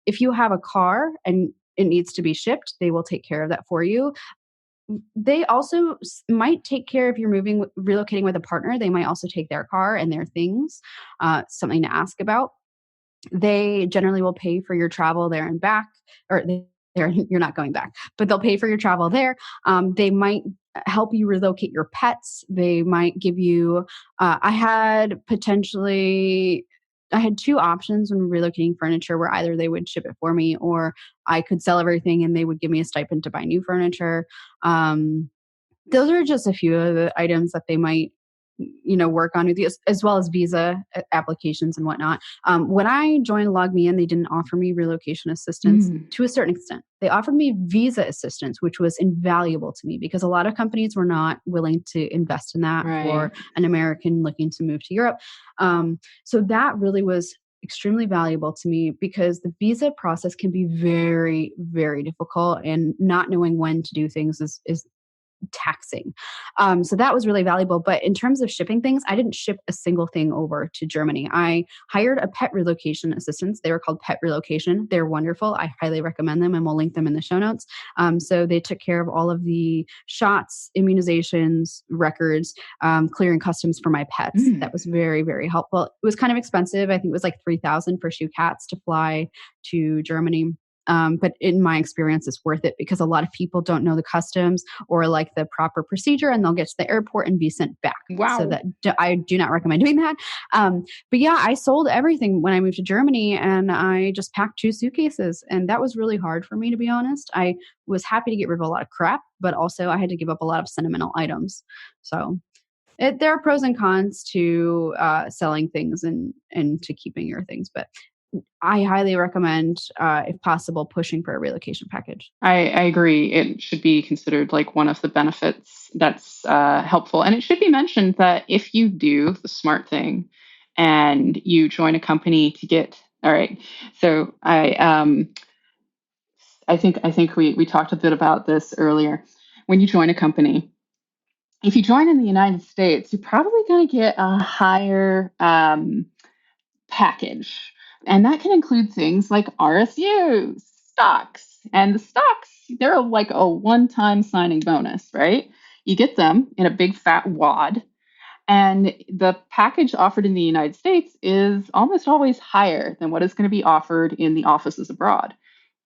If you have a car and it needs to be shipped, they will take care of that for you. They also might take care if you're relocating with a partner. They might also take their car and their things, something to ask about. They generally will pay for your travel there and back, or you're not going back, but they'll pay for your travel there. They might help you relocate your pets. They might give you, I had two options when relocating furniture, where either they would ship it for me or I could sell everything and they would give me a stipend to buy new furniture. Those are just a few of the items that they might work on with you, as well as visa applications and whatnot. When I joined LogMeIn, they didn't offer me relocation assistance to a certain extent. They offered me visa assistance, which was invaluable to me because a lot of companies were not willing to invest in that for an American looking to move to Europe. So that really was extremely valuable to me because the visa process can be very, very difficult, and not knowing when to do things is taxing. So that was really valuable. But in terms of shipping things, I didn't ship a single thing over to Germany. I hired a pet relocation assistance. They were called Pet Relocation. They're wonderful. I highly recommend them, and we'll link them in the show notes. So they took care of all of the shots, immunizations, records, clearing customs for my pets. That was very, very helpful. It was kind of expensive. I think it was like $3,000 for 2 cats to fly to Germany. But in my experience, it's worth it because a lot of people don't know the customs or like the proper procedure, and they'll get to the airport and be sent back. Wow. So that I do not recommend doing that. But yeah, I sold everything when I moved to Germany, and I just packed 2 suitcases, and that was really hard for me, to be honest. I was happy to get rid of a lot of crap, but also I had to give up a lot of sentimental items. So there are pros and cons to selling things and to keeping your things, but I highly recommend, if possible, pushing for a relocation package. I agree. It should be considered like one of the benefits that's helpful. And it should be mentioned that if you do the smart thing and you join a company to get, all right. So I think we talked a bit about this earlier. When you join a company, if you join in the United States, you're probably going to get a higher package. And that can include things like RSUs, stocks. And the stocks, they're like a one-time signing bonus, right? You get them in a big fat wad. And the package offered in the United States is almost always higher than what is going to be offered in the offices abroad.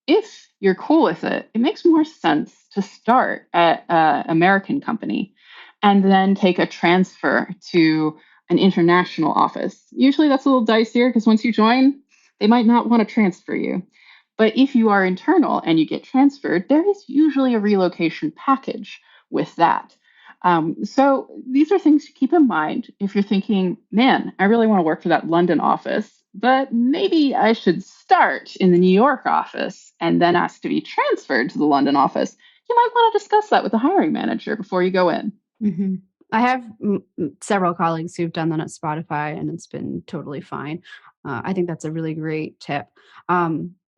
If you're cool with it, it makes more sense to start at an American company and then take a transfer to an international office. Usually that's a little dicier because once you join, they might not want to transfer you. But if you are internal and you get transferred, there is usually a relocation package with that. So these are things to keep in mind if you're thinking, man, I really want to work for that London office, but maybe I should start in the New York office and then ask to be transferred to the London office. You might want to discuss that with the hiring manager before you go in. Mm-hmm. I have several colleagues who've done that at Spotify, and it's been totally fine. I think that's a really great tip.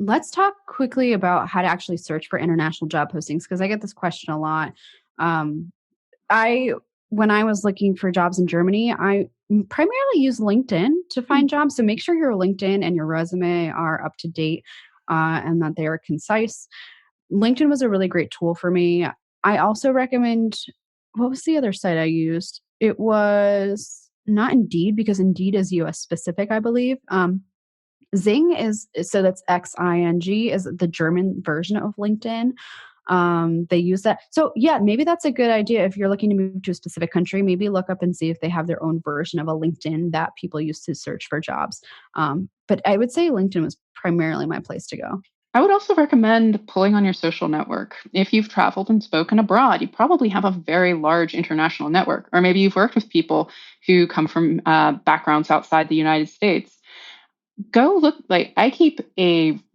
Let's talk quickly about how to actually search for international job postings, because I get this question a lot. When I was looking for jobs in Germany, I primarily use LinkedIn to find jobs. So make sure your LinkedIn and your resume are up to date and that they are concise. LinkedIn was a really great tool for me. I also recommend, what was the other site I used? It was not Indeed, because Indeed is US specific, I believe. Zing so that's XING, is the German version of LinkedIn. They use that. So yeah, maybe that's a good idea. If you're looking to move to a specific country, maybe look up and see if they have their own version of a LinkedIn that people use to search for jobs. But I would say LinkedIn was primarily my place to go. I would also recommend pulling on your social network. If you've traveled and spoken abroad, you probably have a very large international network, or maybe you've worked with people who come from backgrounds outside the United States. go look. Like, I keep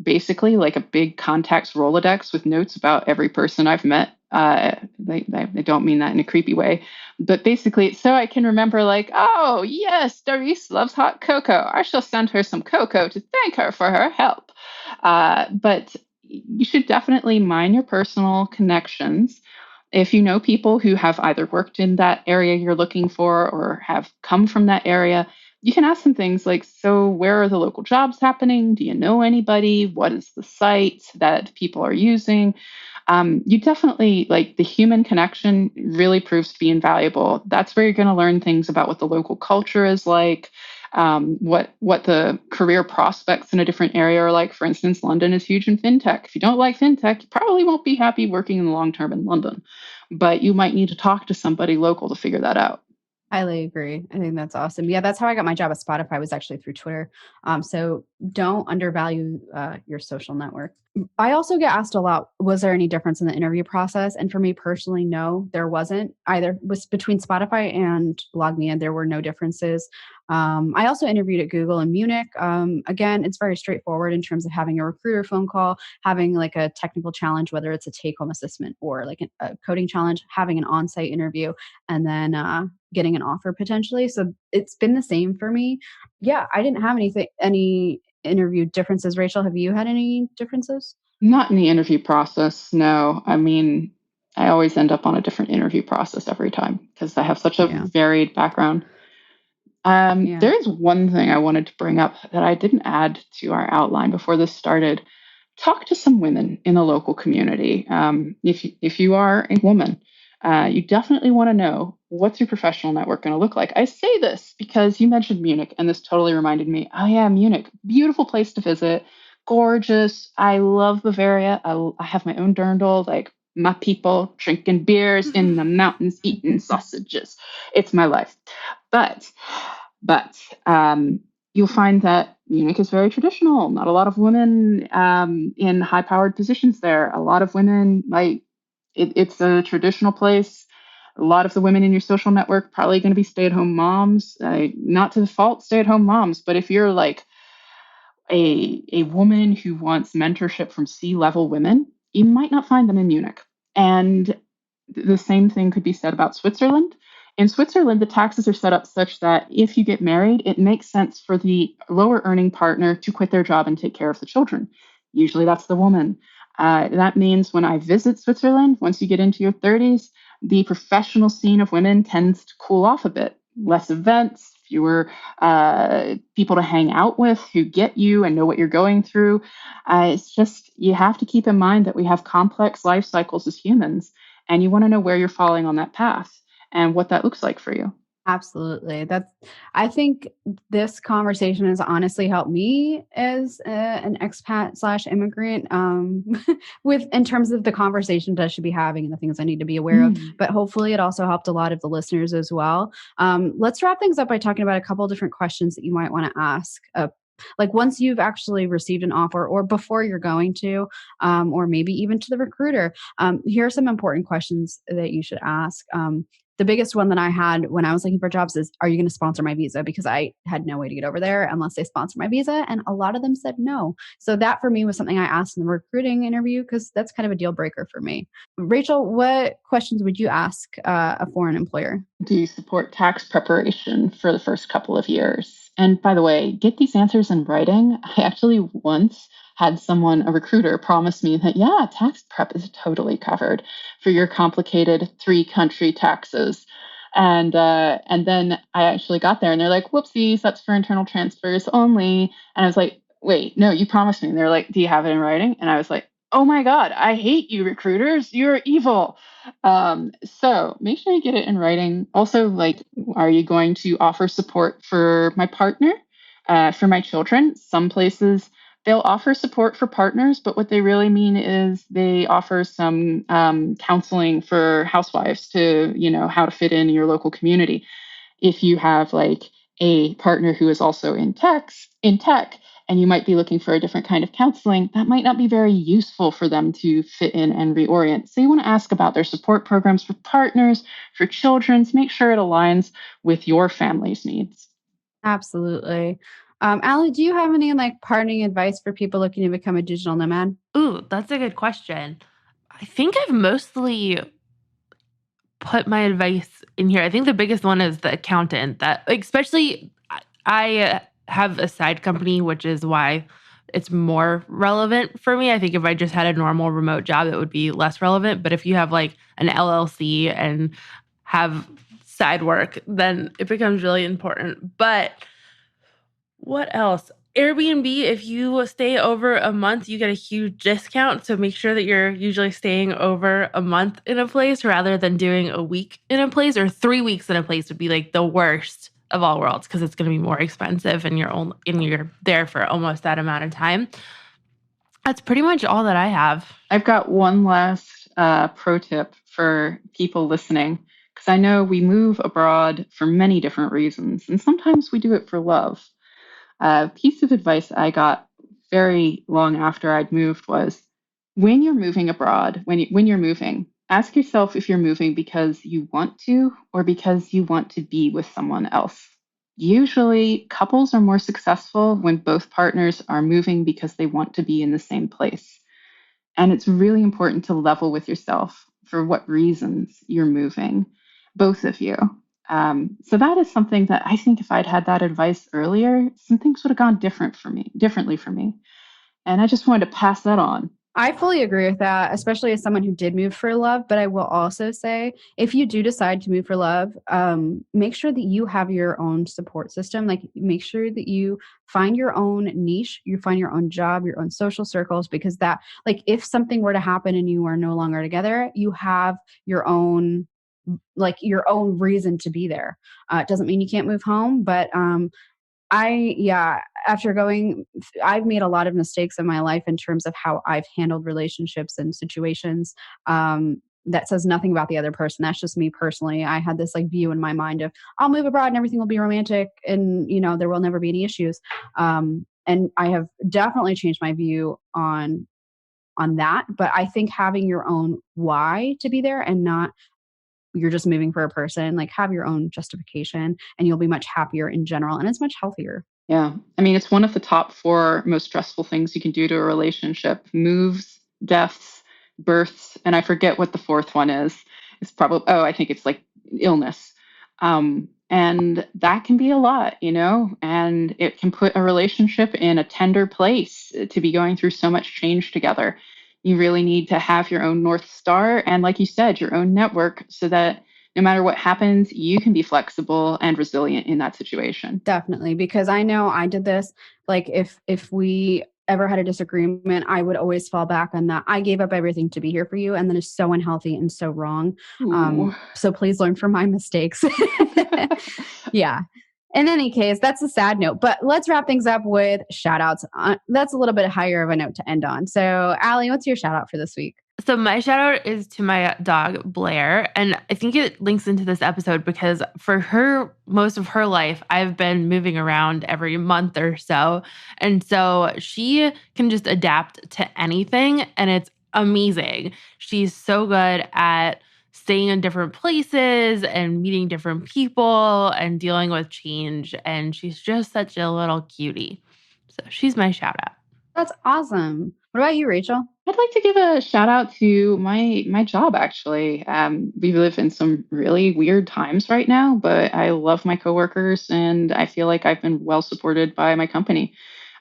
basically like a big contacts Rolodex with notes about every person I've met. I don't mean that in a creepy way, but basically it's so I can remember, like, oh yes, Doris loves hot cocoa. I shall send her some cocoa to thank her for her help. But you should definitely mind your personal connections. If you know people who have either worked in that area you're looking for or have come from that area, you can ask them things like, so where are the local jobs happening? Do you know anybody? What is the site that people are using? You definitely, like, the human connection really proves to be invaluable. That's where you're going to learn things about what the local culture is like, what the career prospects in a different area are like. For instance, London is huge in fintech. If you don't like fintech, you probably won't be happy working in the long term in London, but you might need to talk to somebody local to figure that out. Highly agree. I think that's awesome. Yeah, that's how I got my job at Spotify, was actually through Twitter. So don't undervalue your social network. I also get asked a lot, was there any difference in the interview process? And for me personally, no, there wasn't. Either was between Spotify and LogMeIn, there were no differences. I also interviewed at Google in Munich. Again, it's very straightforward in terms of having a recruiter phone call, having like a technical challenge, whether it's a take-home assessment or like a coding challenge, having an on-site interview, and then getting an offer potentially. So it's been the same for me. Yeah, I didn't have any interview differences. Rachel, have you had any differences? Not in the interview process, no. I mean, I always end up on a different interview process every time because I have such a varied background. There is one thing I wanted to bring up that I didn't add to our outline before this started. Talk to some women in the local community. If you are a woman, you definitely want to know, what's your professional network going to look like. I say this because you mentioned Munich, and this totally reminded me. Oh yeah, Munich, beautiful place to visit, gorgeous. I love Bavaria. I have my own dirndl, like my people drinking beers in the mountains, eating sausages. It's my life. But you'll find that Munich is very traditional. Not a lot of women in high-powered positions there. A lot of women, like, it's a traditional place. A lot of the women in your social network probably going to be stay-at-home moms. Not to the fault stay-at-home moms, but if you're like a woman who wants mentorship from C-level women, you might not find them in Munich. And the same thing could be said about Switzerland. In Switzerland, the taxes are set up such that if you get married, it makes sense for the lower earning partner to quit their job and take care of the children. Usually that's the woman. That means when I visit Switzerland, once you get into your 30s, the professional scene of women tends to cool off a bit. Less events, fewer people to hang out with who get you and know what you're going through. It's just, you have to keep in mind that we have complex life cycles as humans, and you want to know where you're falling on that path and what that looks like for you. Absolutely. I think this conversation has honestly helped me as an expat / immigrant in terms of the conversations I should be having and the things I need to be aware of. But hopefully it also helped a lot of the listeners as well. Let's wrap things up by talking about a couple of different questions that you might want to ask. Like once you've actually received an offer or before you're going to, or maybe even to the recruiter, here are some important questions that you should ask. The biggest one that I had when I was looking for jobs is, are you going to sponsor my visa? Because I had no way to get over there unless they sponsor my visa. And a lot of them said no. So that for me was something I asked in the recruiting interview because that's kind of a deal breaker for me. Rachel, what questions would you ask a foreign employer? Do you support tax preparation for the first couple of years? And by the way, get these answers in writing. I actually once had a recruiter, promise me that, yeah, tax prep is totally covered for your complicated 3-country taxes. And then I actually got there and they're like, whoopsies, that's for internal transfers only. And I was like, wait, no, you promised me. And they're like, do you have it in writing? And I was like, oh my God, I hate you recruiters. You're evil. So make sure you get it in writing. Also, like, are you going to offer support for my partner, for my children? Some places they'll offer support for partners, but what they really mean is they offer some counseling for housewives to, how to fit in your local community. If you have like a partner who is also in tech, and you might be looking for a different kind of counseling, that might not be very useful for them to fit in and reorient. So you want to ask about their support programs for partners, for children, to make sure it aligns with your family's needs. Absolutely. Allie, do you have any like parting advice for people looking to become a digital nomad? Ooh, that's a good question. I think I've mostly put my advice in here. I think the biggest one is the accountant, that especially I have a side company, which is why it's more relevant for me. I think if I just had a normal remote job, it would be less relevant. But if you have like an LLC and have side work, then it becomes really important. But what else? Airbnb, if you stay over a month, you get a huge discount. So make sure that you're usually staying over a month in a place rather than doing a week in a place, or 3 weeks in a place would be like the worst of all worlds because it's going to be more expensive and you're there for almost that amount of time. That's pretty much all that I have. I've got one last pro tip for people listening, because I know we move abroad for many different reasons, and sometimes we do it for love. A piece of advice I got very long after I'd moved was, when you're moving abroad, when you're moving, ask yourself if you're moving because you want to or because you want to be with someone else. Usually, couples are more successful when both partners are moving because they want to be in the same place. And it's really important to level with yourself for what reasons you're moving, both of you. So that is something that I think if I'd had that advice earlier, some things would have gone differently for me. And I just wanted to pass that on. I fully agree with that, especially as someone who did move for love. But I will also say, if you do decide to move for love, make sure that you have your own support system. Like, make sure that you find your own niche, you find your own job, your own social circles, because that, like, if something were to happen and you are no longer together, you have your own reason to be there. It doesn't mean you can't move home, but after I've made a lot of mistakes in my life in terms of how I've handled relationships and situations. That says nothing about the other person. That's just me personally. I had this like view in my mind of, I'll move abroad and everything will be romantic and, there will never be any issues. And I have definitely changed my view on that. But I think having your own why to be there, and not you're just moving for a person, like, have your own justification, and you'll be much happier in general, and it's much healthier. Yeah. I mean, it's one of the top 4 most stressful things you can do to a relationship: moves, deaths, births, and I forget what the 4th one is. It's probably, I think it's like illness. And that can be a lot, and it can put a relationship in a tender place to be going through so much change together. You really need to have your own North Star and, like you said, your own network, so that no matter what happens, you can be flexible and resilient in that situation. Definitely, because I know I did this. Like, if we ever had a disagreement, I would always fall back on that. I gave up everything to be here for you, and then it's so unhealthy and so wrong. So please learn from my mistakes. Yeah. In any case, that's a sad note, but let's wrap things up with shout outs. That's a little bit higher of a note to end on. So Allie, what's your shout out for this week? So my shout out is to my dog, Blair. And I think it links into this episode because for her, most of her life, I've been moving around every month or so. And so she can just adapt to anything. And it's amazing. She's so good at staying in different places and meeting different people and dealing with change. And she's just such a little cutie. So she's my shout out. That's awesome. What about you, Rachel? I'd like to give a shout out to my job, actually. We live in some really weird times right now, but I love my coworkers and I feel like I've been well supported by my company.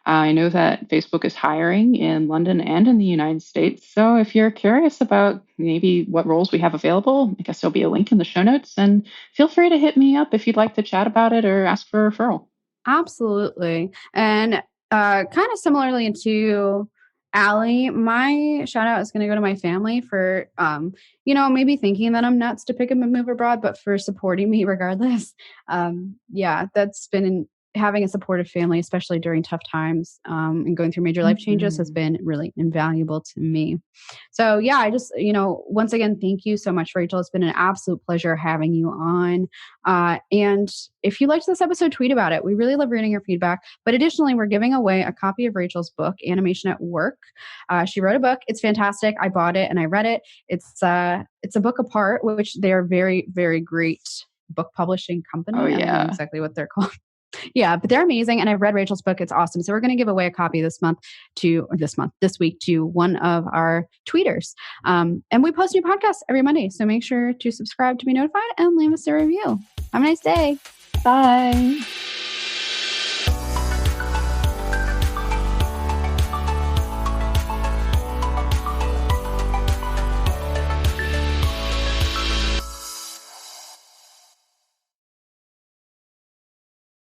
I know that Facebook is hiring in London and in the United States. So if you're curious about maybe what roles we have available, I guess there'll be a link in the show notes, and feel free to hit me up if you'd like to chat about it or ask for a referral. Absolutely. And kind of similarly to Allie, my shout out is going to go to my family for, maybe thinking that I'm nuts to pick up and move abroad, but for supporting me regardless. That's been having a supportive family, especially during tough times and going through major life changes, has been really invaluable to me. So yeah, I just, once again, thank you so much, Rachel. It's been an absolute pleasure having you on. And if you liked this episode, tweet about it. We really love reading your feedback. But additionally, we're giving away a copy of Rachel's book, Animation at Work. She wrote a book. It's fantastic. I bought it and I read it. It's a book apart, which they're very, very great book publishing company. Oh, yeah. I don't know exactly what they're called. Yeah, but they're amazing. And I've read Rachel's book. It's awesome. So we're going to give away a copy this week to one of our tweeters. And we post new podcasts every Monday. So make sure to subscribe to be notified and leave us a review. Have a nice day. Bye.